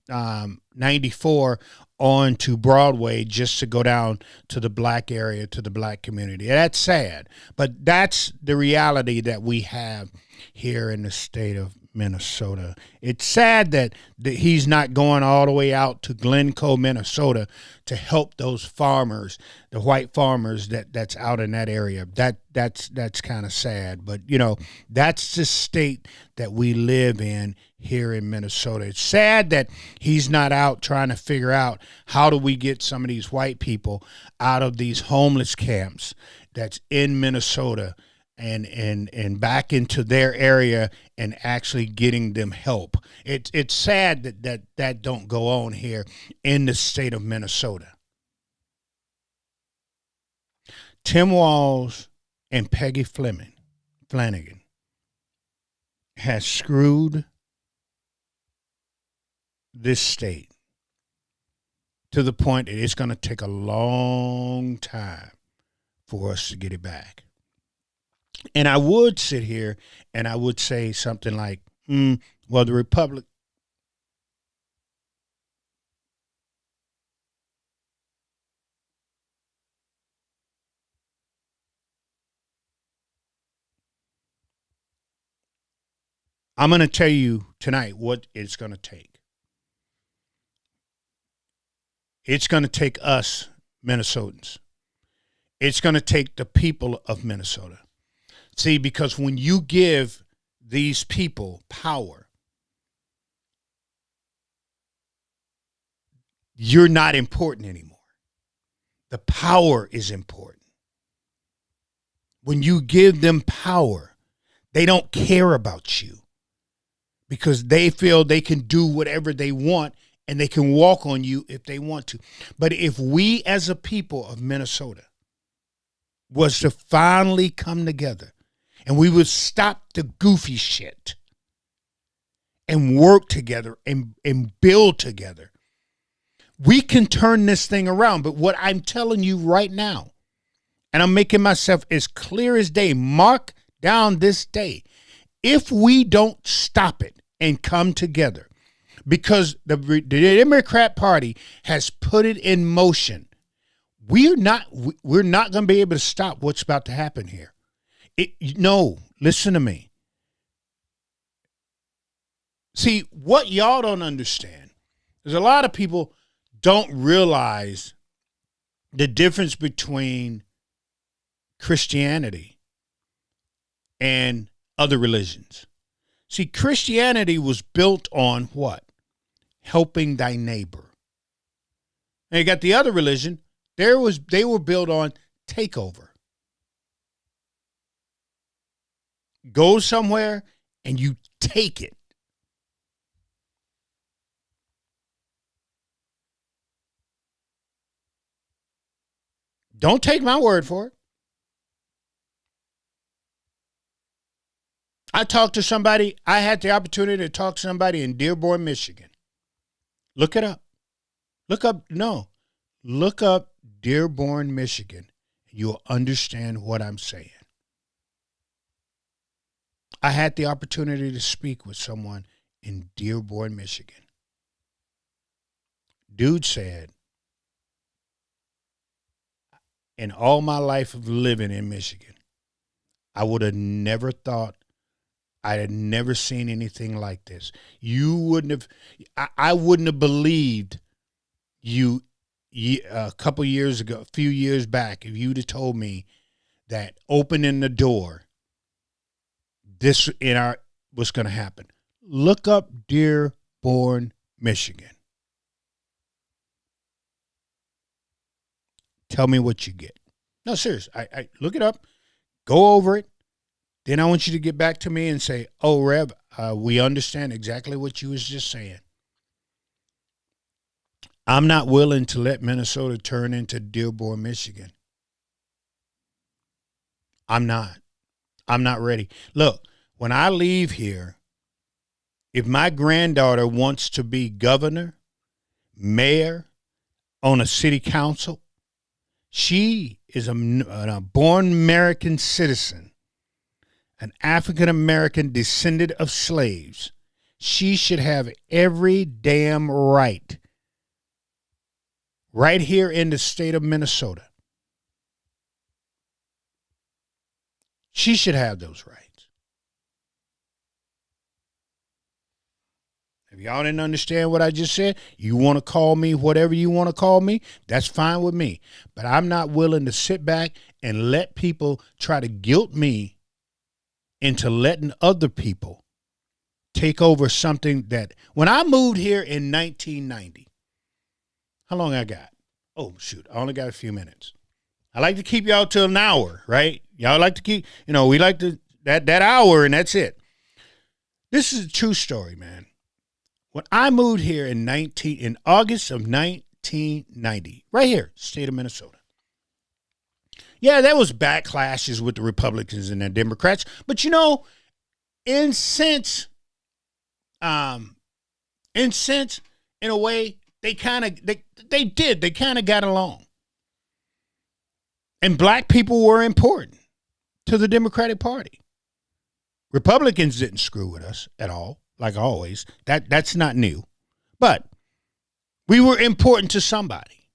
94 on to Broadway just to go down to the black area, to the black community. That's sad, but that's the reality that we have here in the state of Minnesota. It's sad that he's not going all the way out to Glencoe, Minnesota to help those farmers, the white farmers that's out in that area. That's kind of sad, but you know, that's the state that we live in here in Minnesota. It's sad that he's not out trying to figure out how do we get some of these white people out of these homeless camps that's in Minnesota and back into their area and actually getting them help. It's sad that don't go on here in the state of Minnesota. Tim Walz and Peggy Flanagan has screwed this state to the point that it's going to take a long time for us to get it back. And I would sit here and I would say something like, well, the Republic. I'm going to tell you tonight what it's going to take. It's going to take us, Minnesotans. It's going to take the people of Minnesota. See, because when you give these people power, you're not important anymore. The power is important. When you give them power, they don't care about you because they feel they can do whatever they want and they can walk on you if they want to. But if we as a people of Minnesota was to finally come together and we would stop the goofy shit and work together and build together, we can turn this thing around. But what I'm telling you right now, and I'm making myself as clear as day, mark down this day, if we don't stop it and come together, because the Democrat Party has put it in motion, we're not going to be able to stop what's about to happen here. No, listen to me. See, what y'all don't understand is a lot of people don't realize the difference between Christianity and other religions. See, Christianity was built on what? Helping thy neighbor. And you got the other religion, they were built on takeover. Go somewhere and you take it. Don't take my word for it. I had the opportunity to talk to somebody in Dearborn, Michigan. Look it up. Look up Dearborn, Michigan. You'll understand what I'm saying. I had the opportunity to speak with someone in Dearborn, Michigan. Dude said, in all my life of living in Michigan, I would have never thought, I had never seen anything like this. I wouldn't have believed you a couple years ago, a few years back, if you'd have told me that opening the door, this was going to happen. Look up Dearborn, Michigan. Tell me what you get. No, serious. I look it up, go over it. Then I want you to get back to me and say, oh, Rev, we understand exactly what you was just saying. I'm not willing to let Minnesota turn into Dearborn, Michigan. I'm not ready. Look, when I leave here, if my granddaughter wants to be governor, mayor, on a city council, she is a born American citizen, an African-American descendant of slaves. She should have every damn right here in the state of Minnesota. She should have those rights. If y'all didn't understand what I just said, you want to call me whatever you want to call me, that's fine with me. But I'm not willing to sit back and let people try to guilt me into letting other people take over something that, when I moved here in 1990, how long I got? Oh, shoot, I only got a few minutes. I like to keep y'all till an hour, right? Y'all like to keep, we like to, that hour and that's it. This is a true story, man. When I moved here in August of 1990, right here, state of Minnesota. Yeah, there was backlashes with the Republicans and the Democrats, but in a way, they kind of got along. And black people were important to the Democratic Party. Republicans didn't screw with us at all. Like always, that's not new. But we were important to somebody.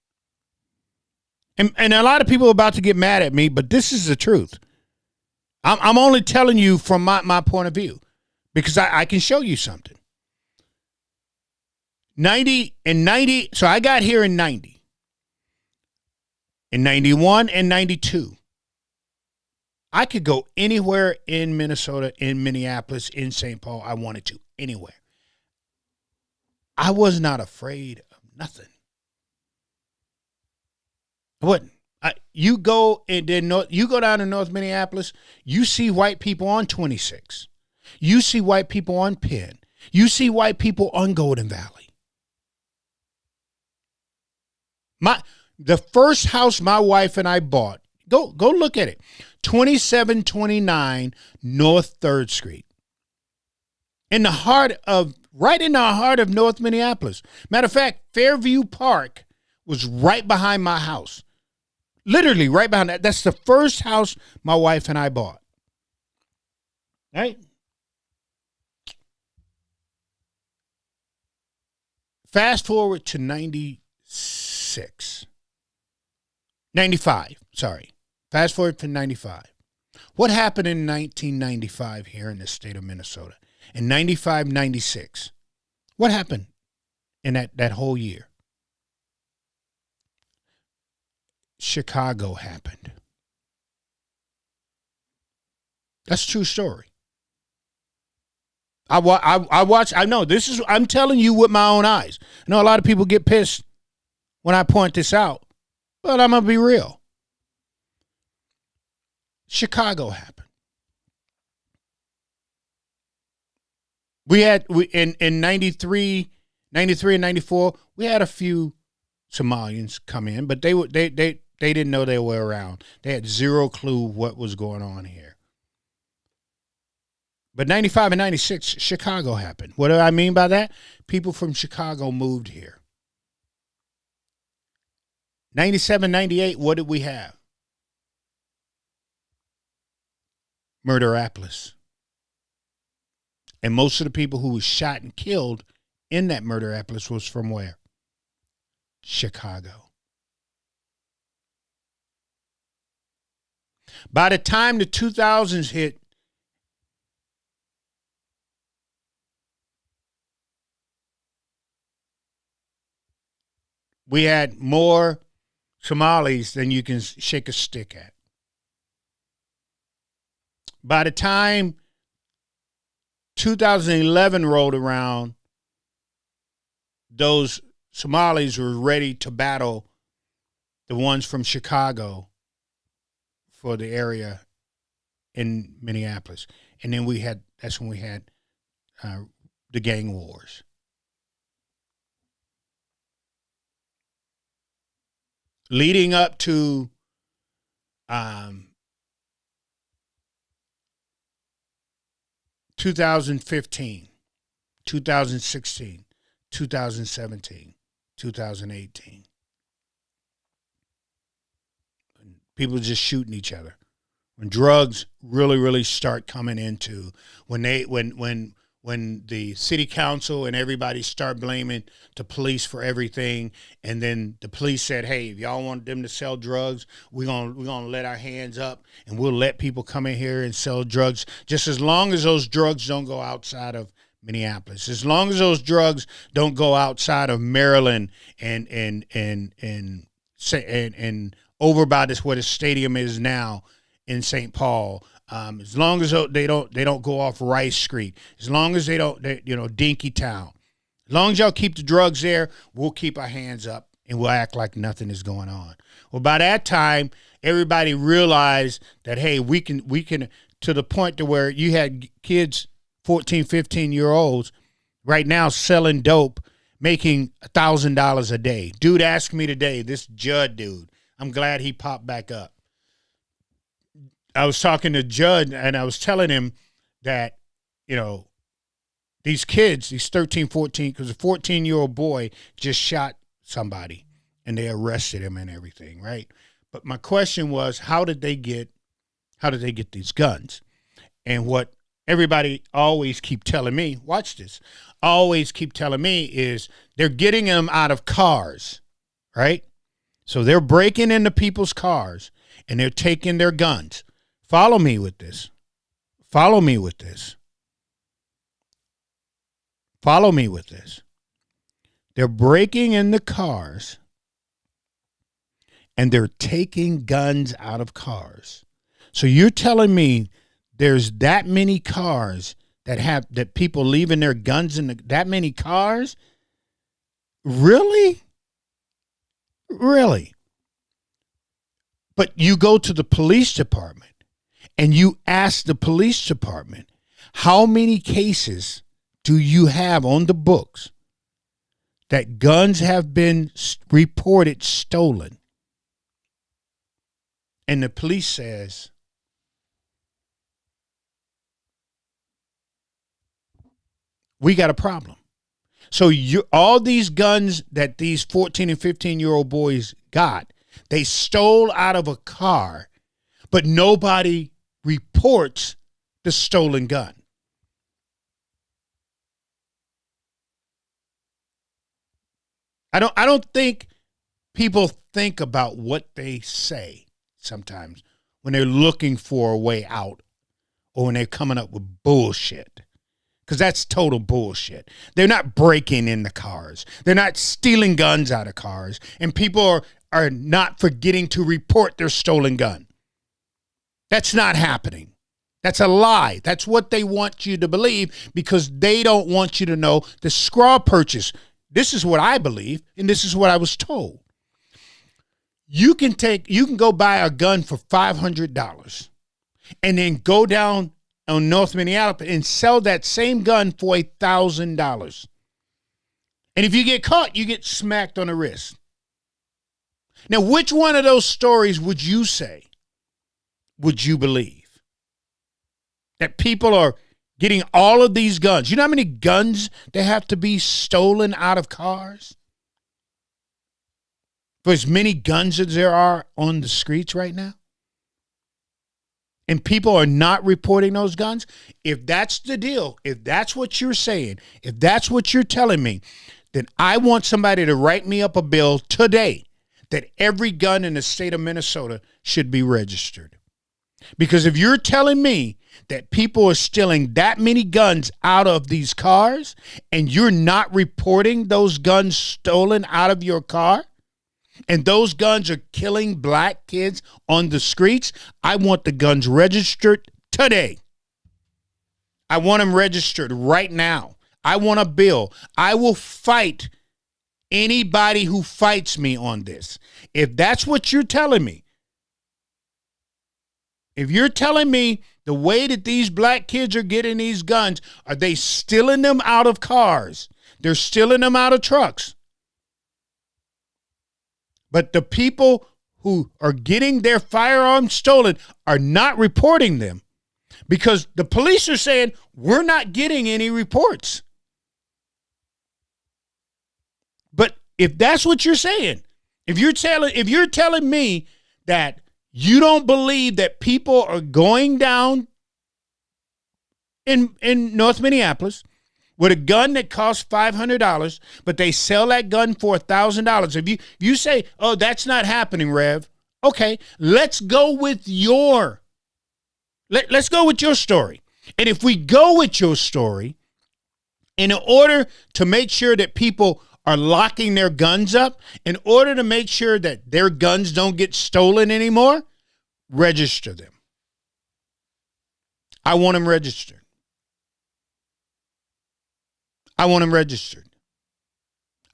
And a lot of people are about to get mad at me, but this is the truth. I'm only telling you from my point of view because I can show you something. 90, so I got here in 90. In 91 and 92. I could go anywhere in Minnesota, in Minneapolis, in St. Paul I wanted to. Anywhere. I was not afraid of nothing. I wasn't. You go down to North Minneapolis, you see white people on 26. You see white people on Penn. You see white people on Golden Valley. The first house my wife and I bought, go look at it. 2729 North 3rd Street. Right in the heart of North Minneapolis. Matter of fact, Fairview Park was right behind my house. Literally right behind that. That's the first house my wife and I bought. Right? Fast forward to 95. Sorry. Fast forward to 95. What happened in 1995 here in the state of Minnesota? In 95, 96. What happened in that whole year? Chicago happened. That's a true story. I watch. I know this is. I'm telling you with my own eyes. I know a lot of people get pissed when I point this out, but I'm gonna be real. Chicago happened. In 93 and 94, we had a few Somalians come in, but they They didn't know they were around. They had zero clue what was going on here. But 95 and 96, Chicago happened. What do I mean by that? People from Chicago moved here. 97, 98, what did we have? Murderapolis. And most of the people who were shot and killed in that Murderapolis was from where? Chicago. By the time the 2000s hit, we had more Somalis than you can shake a stick at. By the time 2011 rolled around, those Somalis were ready to battle the ones from Chicago for the area in Minneapolis. And then that's when we had the gang wars. Leading up to 2015, 2016, 2017, 2018. People just shooting each other. When drugs really start coming into, when the city council and everybody start blaming the police for everything, and then the police said, "Hey, if y'all want them to sell drugs, we're gonna let our hands up, and we'll let people come in here and sell drugs, just as long as those drugs don't go outside of Minneapolis, as long as those drugs don't go outside of Maryland and over by this where the stadium is now in St. Paul." As long as they don't go off Rice Street, as long as they Dinkytown, as long as y'all keep the drugs there, we'll keep our hands up and we'll act like nothing is going on. Well, by that time, everybody realized that, hey, we can to the point to where you had kids, 14, 15-year-olds right now selling dope, making $1,000 a day. Dude asked me today, this Judd dude, I'm glad he popped back up. I was talking to Judd, and I was telling him that, these kids, these 13, 14, because a 14-year-old boy just shot somebody, and they arrested him and everything, right? But my question was, how did they get these guns? And what everybody always keep telling me, watch this, always keep telling me is they're getting them out of cars, right? So they're breaking into people's cars, and they're taking their guns. Follow me with this. Follow me with this. Follow me with this. They're breaking in the cars and they're taking guns out of cars. So you're telling me there's that many cars that people leaving their guns in that many cars? Really? Really? But you go to the police department and you ask the police department, how many cases do you have on the books that guns have been reported stolen? And the police says, we got a problem. So all these guns that these 14 and 15-year-old boys got, they stole out of a car, but nobody reports the stolen gun. I don't think people think about what they say sometimes when they're looking for a way out or when they're coming up with bullshit. Because that's total bullshit. They're not breaking in the cars. They're not stealing guns out of cars. And people are not forgetting to report their stolen gun. That's not happening. That's a lie. That's what they want you to believe because they don't want you to know the straw purchase. This is what I believe, and this is what I was told. You can go buy a gun for $500 and then go down on North Minneapolis and sell that same gun for $1,000. And if you get caught, you get smacked on the wrist. Now, which one of those stories would you say, would you believe? That people are getting all of these guns. You know how many guns they have to be stolen out of cars? For as many guns as there are on the streets right now? And people are not reporting those guns? If that's the deal, if that's what you're saying, if that's what you're telling me, then I want somebody to write me up a bill today that every gun in the state of Minnesota should be registered. Because if you're telling me that people are stealing that many guns out of these cars and you're not reporting those guns stolen out of your car, and those guns are killing black kids on the streets, I want the guns registered today. I want them registered right now. I want a bill. I will fight anybody who fights me on this. If that's what you're telling me, if you're telling me the way that these black kids are getting these guns, are they stealing them out of cars? They're stealing them out of trucks. But the people who are getting their firearms stolen are not reporting them because the police are saying, we're not getting any reports. But if that's what you're saying, if you're telling me that you don't believe that people are going down in North Minneapolis with a gun that costs $500, but they sell that gun for $1,000. If you say, oh, that's not happening, Rev. Okay, let's go with your story. And if we go with your story, in order to make sure that people are locking their guns up, in order to make sure that their guns don't get stolen anymore, register them. I want them registered. I want them registered.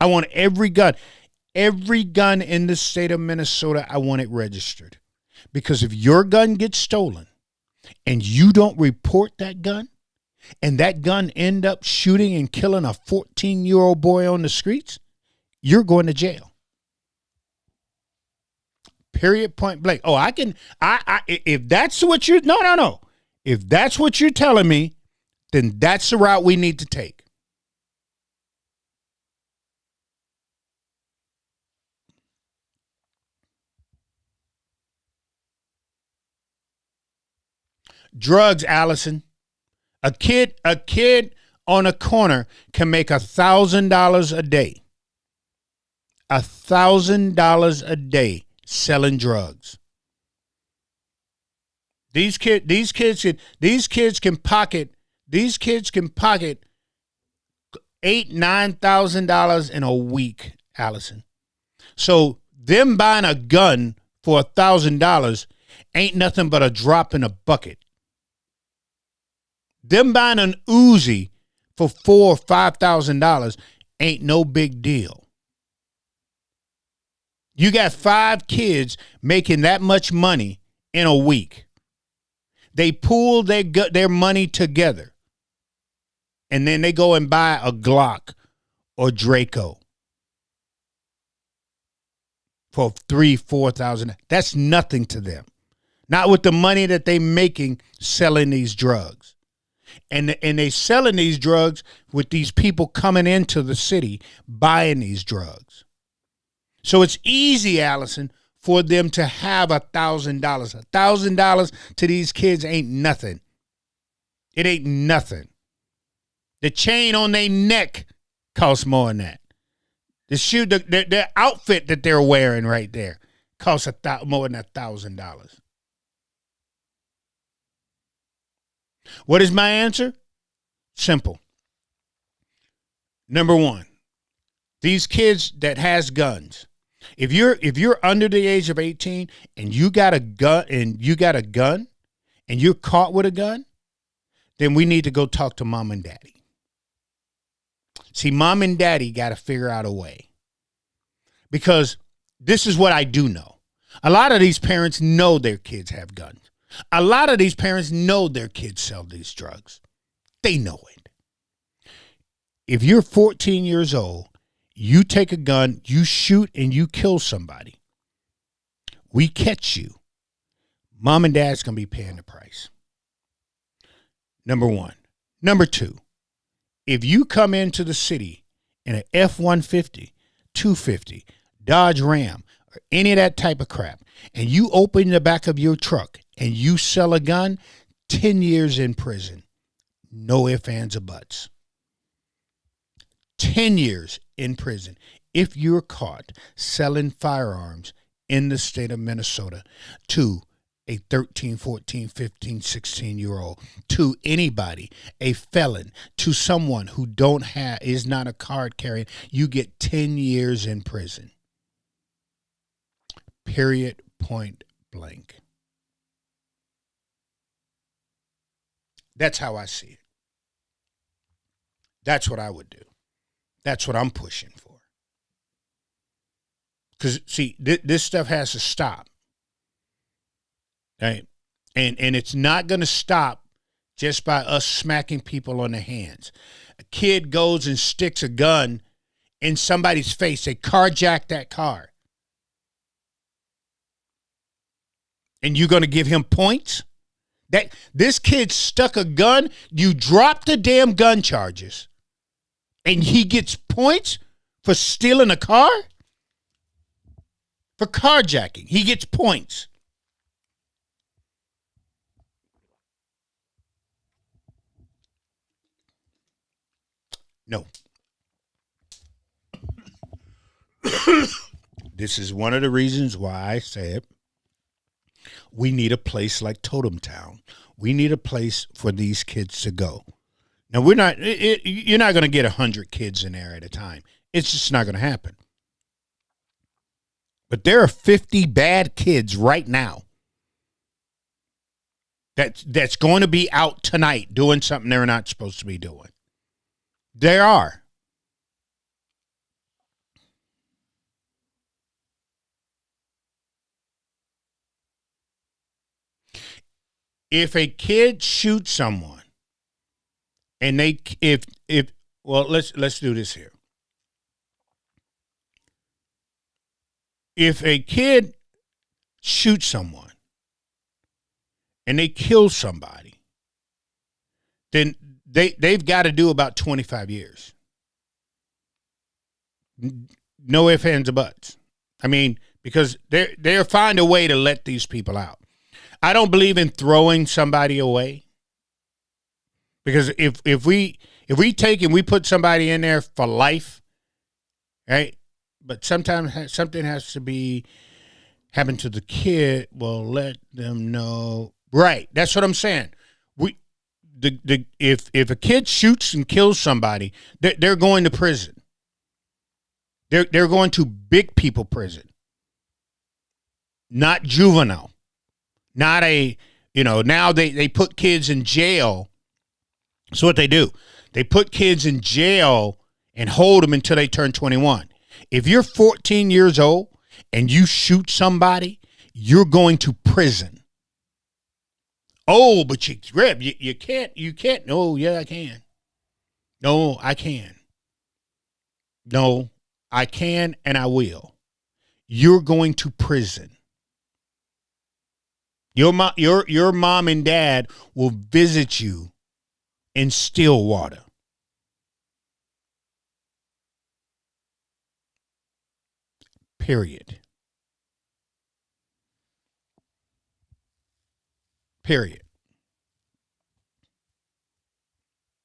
I want every gun in the state of Minnesota, I want it registered. Because if your gun gets stolen and you don't report that gun, and that gun end up shooting and killing a 14-year-old boy on the streets, you're going to jail. Period, point blank. Oh, if that's what you're, no. If that's what you're telling me, then that's the route we need to take. Drugs, Allison. A kid on a corner can make $1,000 a day. $1,000 a day selling drugs. These kids can pocket $8,000-$9,000 in a week, Allison. So them buying a gun for $1,000 ain't nothing but a drop in a bucket. Them buying an Uzi for $4,000 or $5,000 ain't no big deal. You got 5 kids making that much money in a week. They pool their money together, and then they go and buy a Glock or Draco for $3,000-$4,000. That's nothing to them. Not with the money that they making selling these drugs. And they selling these drugs with these people coming into the city buying these drugs. So it's easy, Allison, for them to have $1,000. $1,000 to these kids ain't nothing. It ain't nothing. The chain on their neck costs more than that. The shoe, their outfit that they're wearing right there costs more than $1,000. What is my answer? Simple. Number one, these kids that has guns. If you're under the age of 18 and you got a gun and you're caught with a gun, then we need to go talk to mom and daddy. See, mom and daddy got to figure out a way. Because this is what I do know. A lot of these parents know their kids have guns. A lot of these parents know their kids sell these drugs. They know it. If you're 14 years old, you take a gun, you shoot, and you kill somebody. we catch you, mom and dad's going to be paying the price. Number one. Number two, if you come into the city in an F-150, 250, Dodge Ram, or any of that type of crap, and you open the back of your truck and you sell a gun, 10 years in prison. No ifs, ands, or buts. 10 years in prison if you're caught selling firearms in the state of Minnesota to a 13, 14, 15, 16-year-old, to anybody, a felon, to someone who is not a card carrier, you get 10 years in prison. Period, point blank. That's how I see it. That's what I would do. That's what I'm pushing for. Because, see, this stuff has to stop. Right? And it's not going to stop just by us smacking people on the hands. A kid goes and sticks a gun in somebody's face. They carjack that car. And you're going to give him points? This kid stuck a gun. You dropped the damn gun charges. And he gets points for stealing a car? For carjacking. He gets points. No. This is one of the reasons why I said we need a place like Totem Town. We need a place for these kids to go. Now, you're not going to get 100 kids in there at a time. It's just not going to happen. But there are 50 bad kids right now that's going to be out tonight doing something they're not supposed to be doing. There are. If a kid shoots someone and let's do this here. If a kid shoots someone and they kill somebody, then they've got to do about 25 years. No ifs, ands, or buts. I mean, because they'll find a way to let these people out. I don't believe in throwing somebody away. Because if we take and we put somebody in there for life, right? But sometimes something has to happen to the kid. Well, let them know. Right. That's what I'm saying. If a kid shoots and kills somebody, they're going to prison. They're going to big people prison. Not juvenile. Not now they put kids in jail. So what they do, they put kids in jail and hold them until they turn 21. If you're 14 years old and you shoot somebody, you're going to prison. Oh, but you can't. Oh, yeah, I can. No, I can. No, I can and I will. You're going to prison. Your mom and dad will visit you in Stillwater. Period.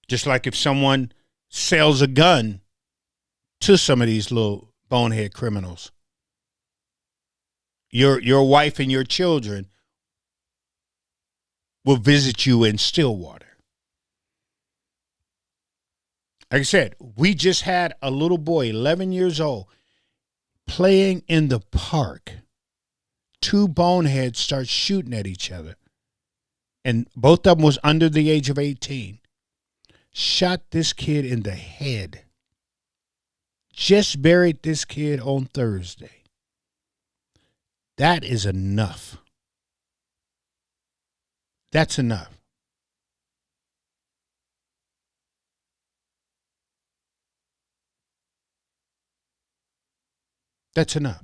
Just like if someone sells a gun to some of these little bonehead criminals, your wife and your children will visit you in Stillwater. Like I said, we just had a little boy, 11 years old, playing in the park. Two boneheads start shooting at each other. And both of them was under the age of 18. Shot this kid in the head. Just buried this kid on Thursday. That is enough. That's enough. That's enough.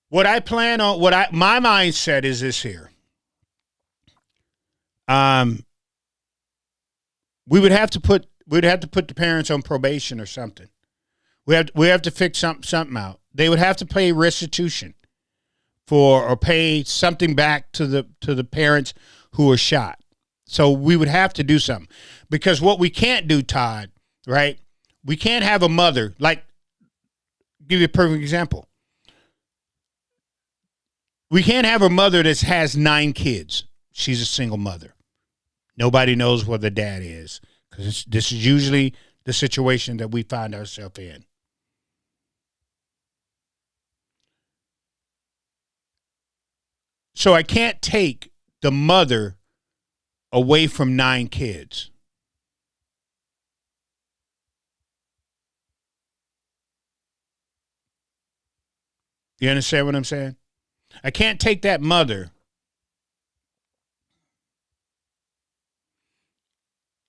What I plan on, my mindset is this here. We'd have to put the parents on probation or something. We have to fix something out. They would have to pay restitution or pay something back to the parents who were shot. So we would have to do something, because what we can't do, Todd, right? We can't have a mother, like, give you a perfect example. We can't have a mother that has 9 kids. She's a single mother. Nobody knows where the dad is, because this is usually the situation that we find ourselves in. So I can't take the mother away from 9 kids. You understand what I'm saying? I can't take that mother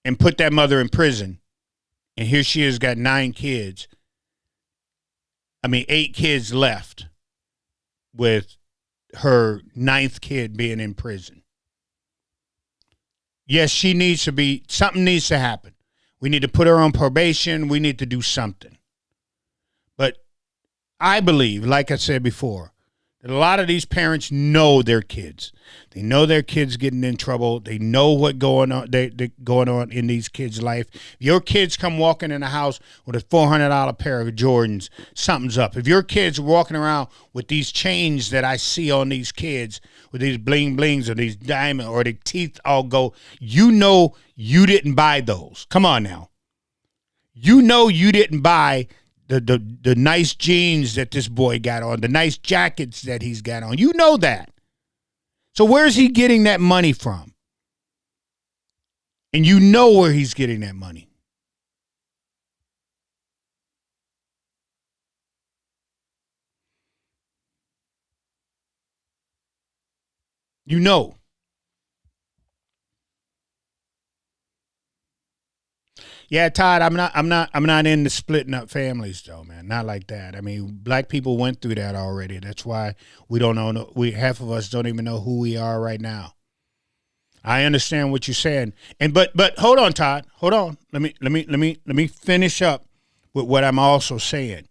and put that mother in prison, and here she has got 9 kids. 8 kids left, with her 9th kid being in prison. Yes, something needs to happen. We need to put her on probation. We need to do something. But I believe, like I said before, that a lot of these parents know their kids. They know their kids getting in trouble. They know what going on in these kids' life. If your kids come walking in the house with a $400 pair of Jordans, something's up. If your kids are walking around with these chains that I see on these kids, with these bling blings or these diamonds, or the teeth all go, you know you didn't buy those. Come on now. You know you didn't buy the nice jeans that this boy got on, the nice jackets that he's got on. You know that. So where's he getting that money from? And you know where he's getting that money. You know. Yeah, Todd, I'm not into splitting up families though, man. Not like that. Black people went through that already. That's why we don't know. Half of us don't even know who we are right now. I understand what you're saying, but hold on, Todd. Hold on. Let me finish up with what I'm also saying.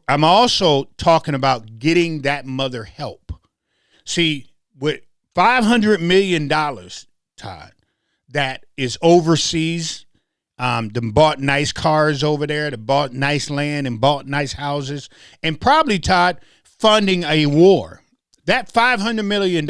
I'm also talking about getting that mother help. See, with $500 million, Todd, that is overseas. They bought nice cars over there. They bought nice land and bought nice houses, and probably, Todd, funding a war. That $500 million,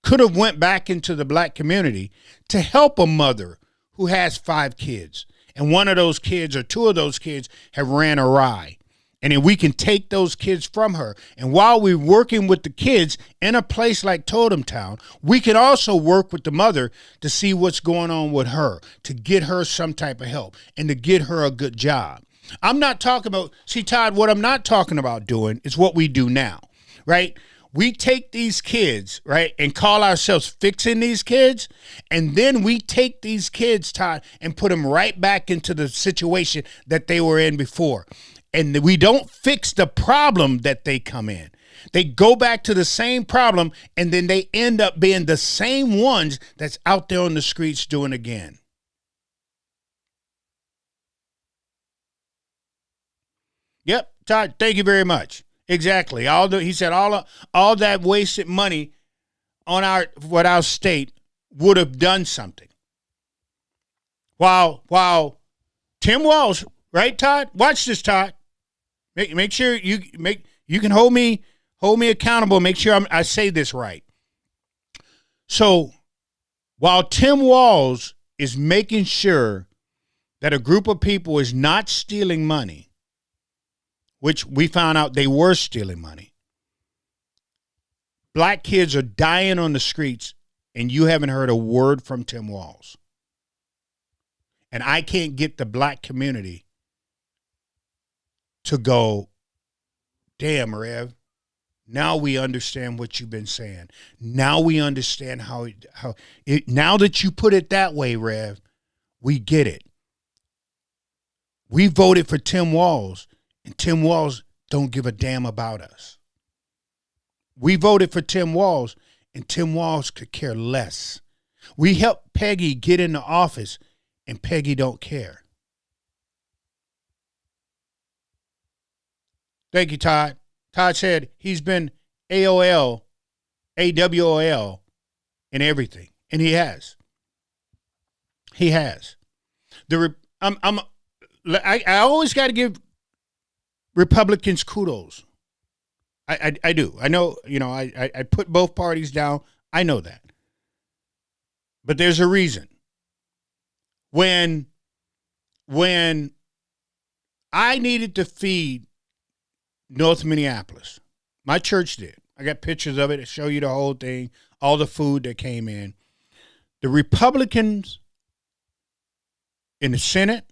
could have went back into the black community to help a mother who has 5 kids, and one of those kids or 2 of those kids have ran awry. And then we can take those kids from her. And while we're working with the kids in a place like Totem Town, we can also work with the mother to see what's going on with her, to get her some type of help and to get her a good job. I'm not talking about, see, Todd, what I'm not talking about doing is what we do now, right? We take these kids, right, and call ourselves fixing these kids, and then we take these kids, Todd, and put them right back into the situation that they were in before. And we don't fix the problem that they come in. They go back to the same problem, and then they end up being the same ones that's out there on the streets doing again. Yep, Todd, thank you very much. Exactly. He said all that wasted money on our state would have done something. While Tim Walz, right, Todd? Watch this, Todd. Make sure you can hold me accountable. Make sure I say this right. So while Tim Walz is making sure that a group of people is not stealing money, which we found out they were stealing money, black kids are dying on the streets, and you haven't heard a word from Tim Walz. And I can't get the black community to go, damn, Rev, now we understand what you've been saying. Now we understand how now that you put it that way, Rev, we get it. We voted for Tim Walz, and Tim Walz don't give a damn about us. We voted for Tim Walz, and Tim Walz could care less. We helped Peggy get in the office, and Peggy don't care. Thank you, Todd. Todd said he's been AWOL, in everything, and he has. He has. I always got to give Republicans kudos. I do. I know, I put both parties down. I know that. But there's a reason. When I needed to feed North Minneapolis, my church did. I got pictures of it to show you the whole thing, all the food that came in. The Republicans in the Senate,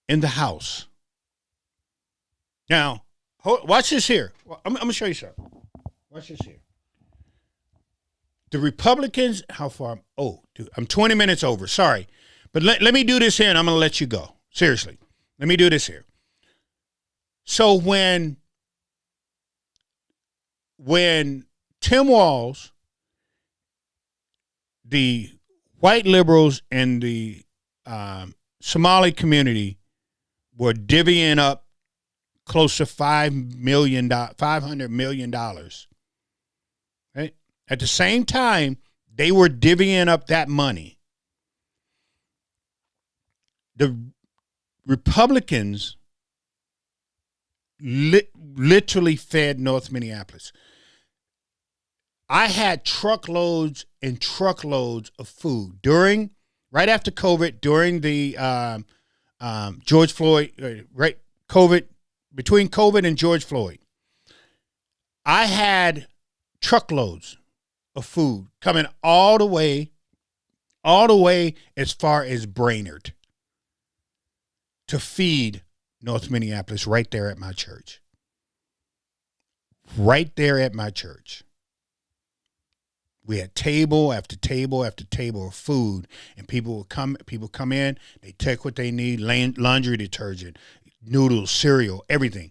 in the House. Now, watch this here. I'm going to show you something. Watch this here. The Republicans, how far? Oh, dude, I'm 20 minutes over. Sorry. But let me do this here, and I'm going to let you go. Seriously. Let me do this here. So when Tim Walz, the white liberals, and the Somali community were divvying up close to $500 million, right? At the same time, they were divvying up that money. The Republicans literally fed North Minneapolis. I had truckloads and truckloads of food right after COVID, during the George Floyd, between COVID and George Floyd. I had truckloads of food coming all the way as far as Brainerd to feed North Minneapolis right there at my church. Right there at my church. We had table after table after table of food, and people come in, they take what they need, laundry detergent, noodles, cereal, everything.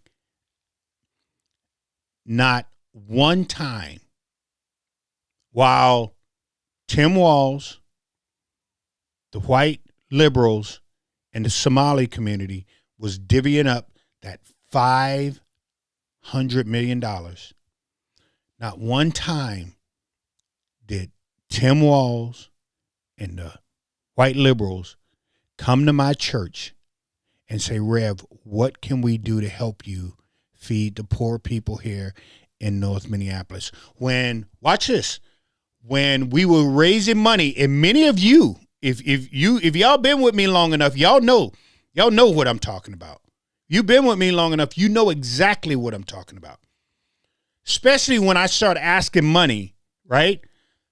Not one time while Tim Walz, the white liberals, and the Somali community was divvying up that $500 million. Not one time did Tim Walz and the white liberals come to my church and say, Rev, what can we do to help you feed the poor people here in North Minneapolis? Watch this, when we were raising money, and many of you, if y'all been with me long enough, y'all know what I'm talking about. You've been with me long enough, you know exactly what I'm talking about. Especially when I start asking money, right,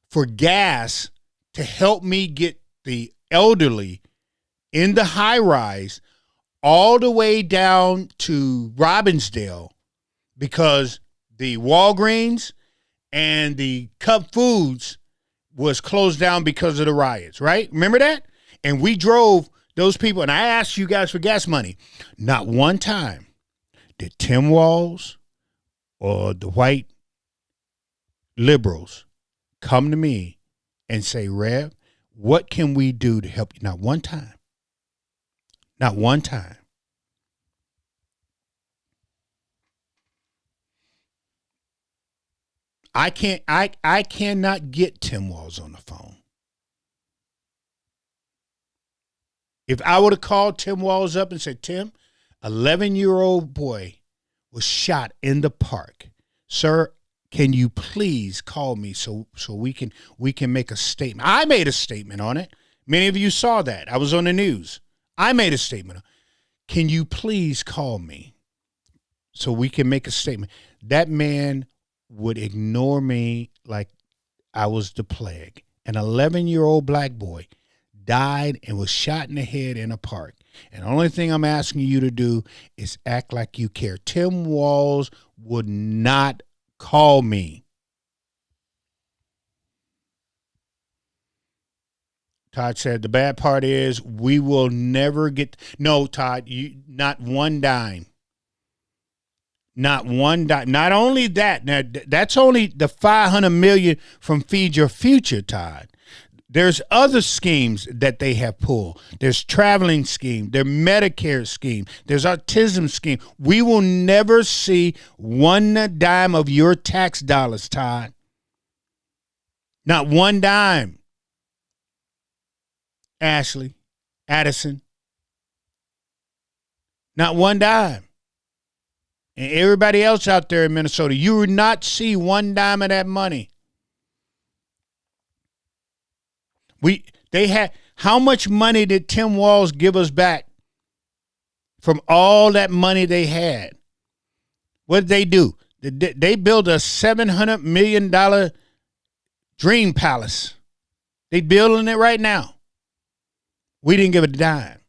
for gas to help me get the elderly in the high rise all the way down to Robbinsdale, because the Walgreens and the Cup Foods was closed down because of the riots, right? Remember that? And we drove those people, and I asked you guys for gas money. Not one time did Tim Walz or the white liberals come to me and say, Rev, what can we do to help you? Not one time. Not one time. I cannot get Tim Walz on the phone. If I would have called Tim Walz up and said, Tim, 11-year-old boy was shot in the park. Sir, can you please call me so we can make a statement? I made a statement on it. Many of you saw that. I was on the news. I made a statement. Can you please call me so we can make a statement? That man would ignore me like I was the plague. An 11-year-old black boy died and was shot in the head in a park. And the only thing I'm asking you to do is act like you care. Tim Walz would not call me. Todd said, the bad part is we will never get. No, Todd, not one dime. Not one dime. Not only that, now that's only the $500 million from Feed Your Future, Todd. There's other schemes that they have pulled. There's traveling scheme. There's Medicare scheme. There's autism scheme. We will never see one dime of your tax dollars, Todd. Not one dime. Ashley, Addison. Not one dime. And everybody else out there in Minnesota, you will not see one dime of that money. They had, how much money did Tim Walz give us back from all that money they had? What did they do? They built a $700 million dream palace. They building it right now. We didn't give a dime.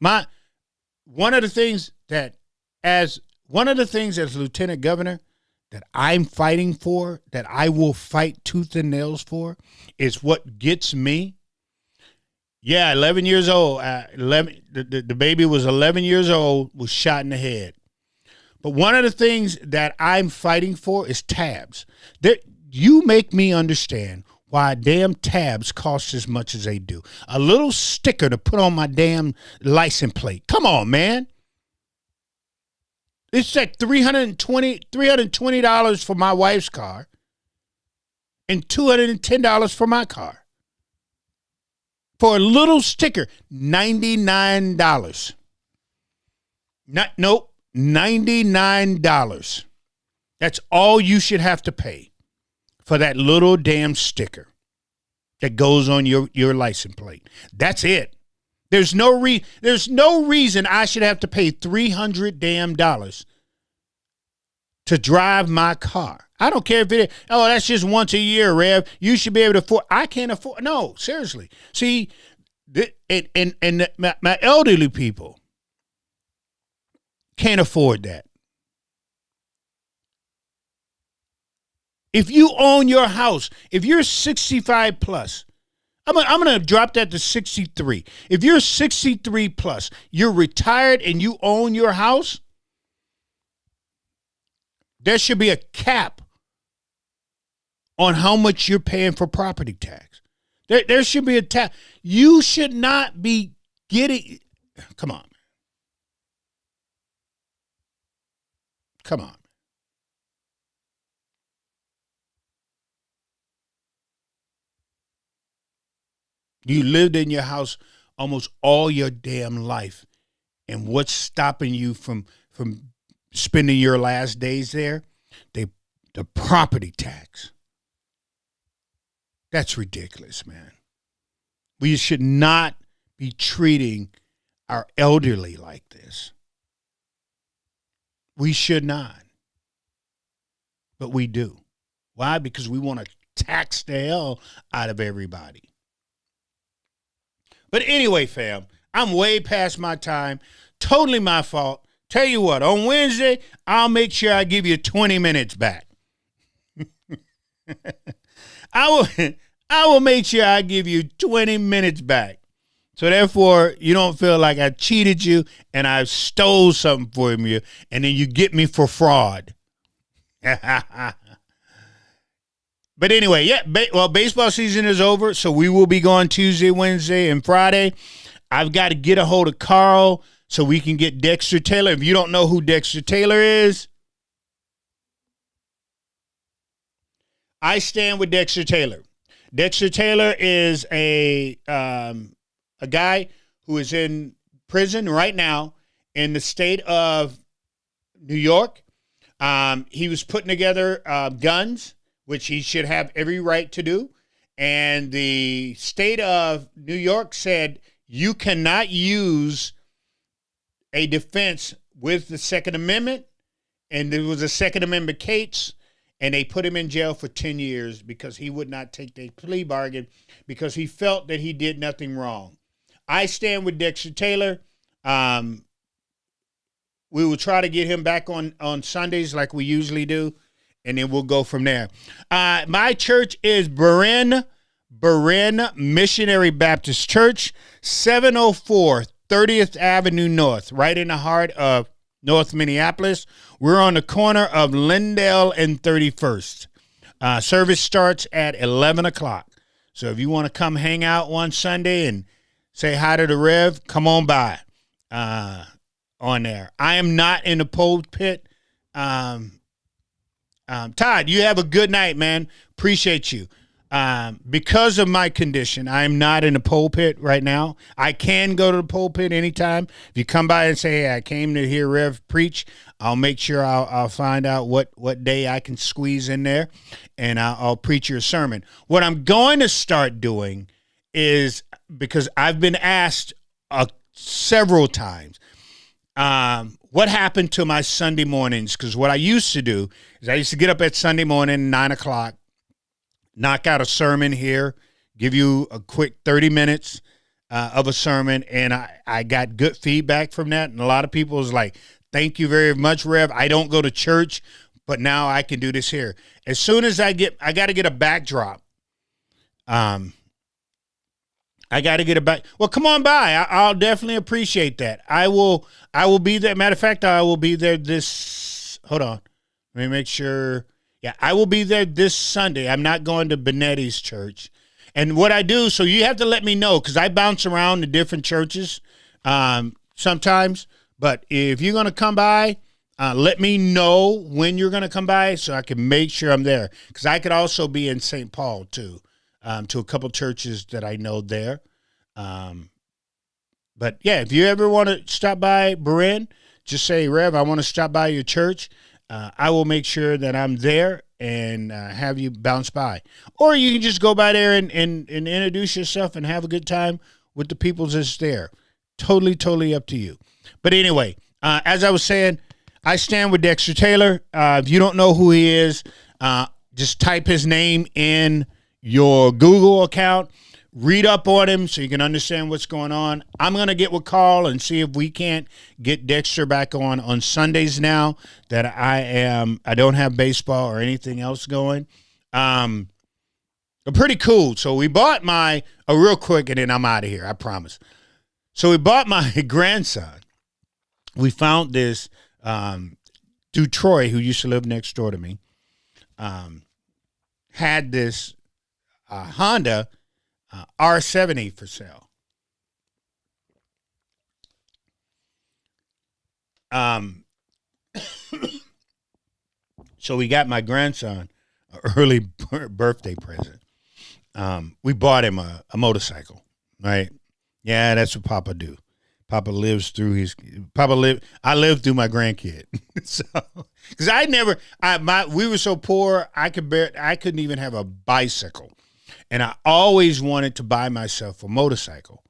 One of the things as lieutenant governor that I'm fighting for, that I will fight tooth and nails for, is what gets me. Yeah, 11 years old. The baby was 11 years old, was shot in the head. But one of the things that I'm fighting for is tabs. You make me understand why damn tabs cost as much as they do. A little sticker to put on my damn license plate. Come on, man. It's like $320 for my wife's car and $210 for my car. For a little sticker, $99. Nope, $99. That's all you should have to pay for that little damn sticker that goes on your license plate. That's it. There's no reason I should have to pay $300 damn to drive my car. I don't care if it is, that's just once a year, Rev. You should be able to afford. I can't afford. No, seriously. See, my elderly people can't afford that. If you own your house, if you're 65 plus, I'm going to drop that to 63. If you're 63 plus, you're retired and you own your house, there should be a cap on how much you're paying for property tax. There should be a cap. You should not be getting, come on. Come on. You lived in your house almost all your damn life. And what's stopping you from spending your last days there? The property tax. That's ridiculous, man. We should not be treating our elderly like this. We should not. But we do. Why? Because we want to tax the hell out of everybody. But anyway, fam, I'm way past my time. Totally my fault. Tell you what, on Wednesday, I'll make sure I give you 20 minutes back. I will make sure I give you 20 minutes back. So therefore, you don't feel like I cheated you and I stole something from you and then you get me for fraud. But anyway, yeah, baseball season is over, so we will be going Tuesday, Wednesday, and Friday. I've got to get a hold of Carl so we can get Dexter Taylor. If you don't know who Dexter Taylor is, I stand with Dexter Taylor. Dexter Taylor is a guy who is in prison right now in the state of New York. He was putting together guns, which he should have every right to do. And the state of New York said you cannot use a defense with the Second Amendment. And there was a Second Amendment case, and they put him in jail for 10 years because he would not take the plea bargain because he felt that he did nothing wrong. I stand with Dexter Taylor. We will try to get him back on Sundays like we usually do, and then we'll go from there. My church is Berean Berean Missionary Baptist Church, 704 30th Avenue North, right in the heart of North Minneapolis. We're on the corner of Lindell and 31st. Service starts at 11 o'clock. So if you want to come hang out one Sunday and say hi to the Rev, come on by on there. I am not in the pulpit. Todd, you have a good night, man. Appreciate you. Because of my condition, I am not in the pulpit right now. I can go to the pulpit anytime. If you come by and say, hey, I came to hear Rev preach, I'll make sure I'll find out what day I can squeeze in there, and I'll preach your sermon. What I'm going to start doing is, because I've been asked several times, what happened to my Sunday mornings? Because what I used to do is I used to get up at Sunday morning, 9 o'clock, knock out a sermon here, give you a quick 30 minutes of a sermon, and I got good feedback from that. And a lot of people was like, thank you very much, Rev. I don't go to church, but now I can do this here. As soon as I got to get a backdrop. I got to get a back. Well, come on by. I'll definitely appreciate that. I will be there. Matter of fact, I will be there hold on. Let me make sure. Yeah, I will be there this Sunday. I'm not going to Benetti's church. And what I do, so you have to let me know, because I bounce around to different churches sometimes. But if you're going to come by, let me know when you're going to come by so I can make sure I'm there. Because I could also be in St. Paul, too, to a couple churches that I know there. But, yeah, if you ever want to stop by Berean, just say, Rev, I want to stop by your church. I will make sure that I'm there and have you bounce by. Or you can just go by there and introduce yourself and have a good time with the people that's there. Totally up to you. But anyway, as I was saying, I stand with Dexter Taylor. If you don't know who he is, just type his name in your Google account. Read up on him so you can understand what's going on. I'm going to get with Carl and see if we can't get Dexter back on Sundays now that I don't have baseball or anything else going. Pretty cool. So we bought real quick, and then I'm out of here, I promise. So we bought my grandson. We found this dude, Troy, who used to live next door to me, had this Honda R70 for sale. So we got my grandson an early birthday present. We bought him a motorcycle, right? Yeah, that's what Papa do. Papa lives through I lived through my grandkid. So, because we were so poor, I couldn't even have a bicycle. And I always wanted to buy myself a motorcycle,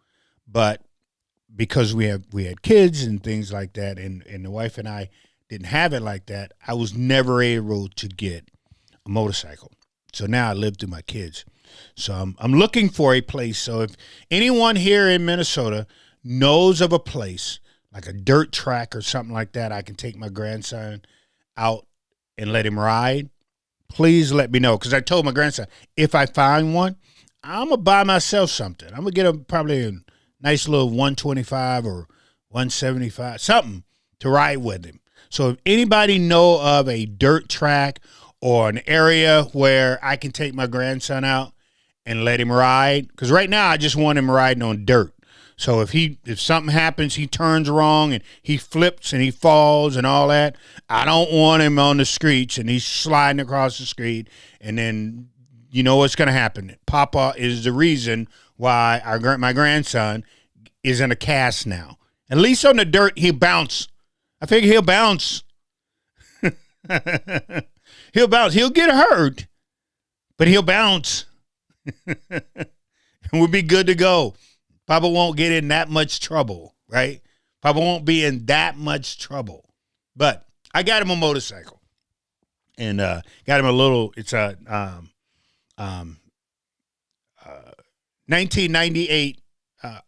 but because we had kids and things like that, and the wife and I didn't have it like that, I was never able to get a motorcycle. So now I live through my kids. So I'm looking for a place. So if anyone here in Minnesota knows of a place like a dirt track or something like that, I can take my grandson out and let him ride. Please let me know, because I told my grandson, if I find one, I'm going to buy myself something. I'm going to get him probably a nice little 125 or 175, something to ride with him. So if anybody know of a dirt track or an area where I can take my grandson out and let him ride, because right now I just want him riding on dirt. So if something happens, he turns wrong and he flips and he falls and all that, I don't want him on the streets and he's sliding across the street. And then you know what's going to happen. Papa is the reason why my grandson is in a cast now. At least on the dirt, he'll bounce. I figure he'll bounce. He'll bounce. He'll get hurt, but he'll bounce. And we'll be good to go. Papa won't get in that much trouble, right? Papa won't be in that much trouble. But I got him a motorcycle, and got him a little. It's a 1998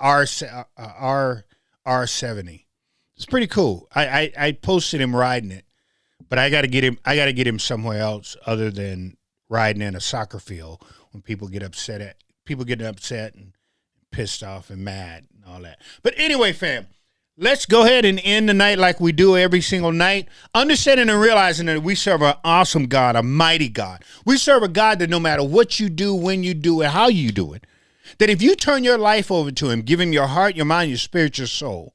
R70. It's pretty cool. I posted him riding it, but I got to get him somewhere else other than riding in a soccer field when people get upset at people getting upset and pissed off and mad and all that. But anyway, fam, let's go ahead and end the night like we do every single night, understanding and realizing that we serve an awesome God, a mighty God. We serve a God that no matter what you do, when you do it, how you do it, that if you turn your life over to him, give him your heart, your mind, your spirit, your soul,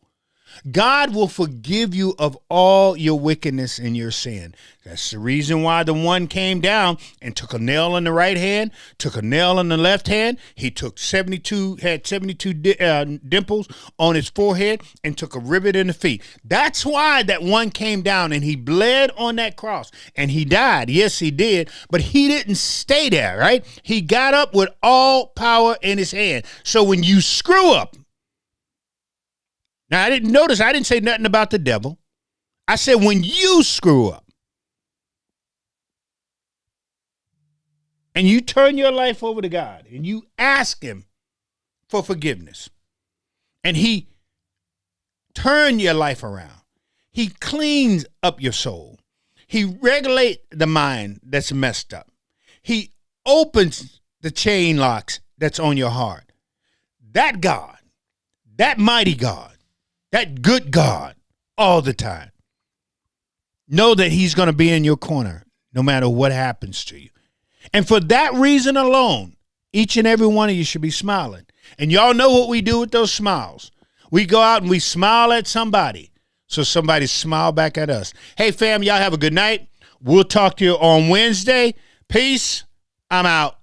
God will forgive you of all your wickedness and your sin. That's the reason why the one came down and took a nail in the right hand, took a nail in the left hand. He took 72 dimples on his forehead and took a rivet in the feet. That's why that one came down and he bled on that cross and he died. Yes, he did. But he didn't stay there, right? He got up with all power in his hand. So when you screw up, now, I didn't say nothing about the devil. I said when you screw up and you turn your life over to God and you ask him for forgiveness and he turn your life around, he cleans up your soul. He regulates the mind that's messed up. He opens the chain locks that's on your heart. That God, that mighty God, that good God, all the time. Know that he's going to be in your corner no matter what happens to you. And for that reason alone, each and every one of you should be smiling. And y'all know what we do with those smiles. We go out and we smile at somebody, so somebody smile back at us. Hey, fam, y'all have a good night. We'll talk to you on Wednesday. Peace. I'm out.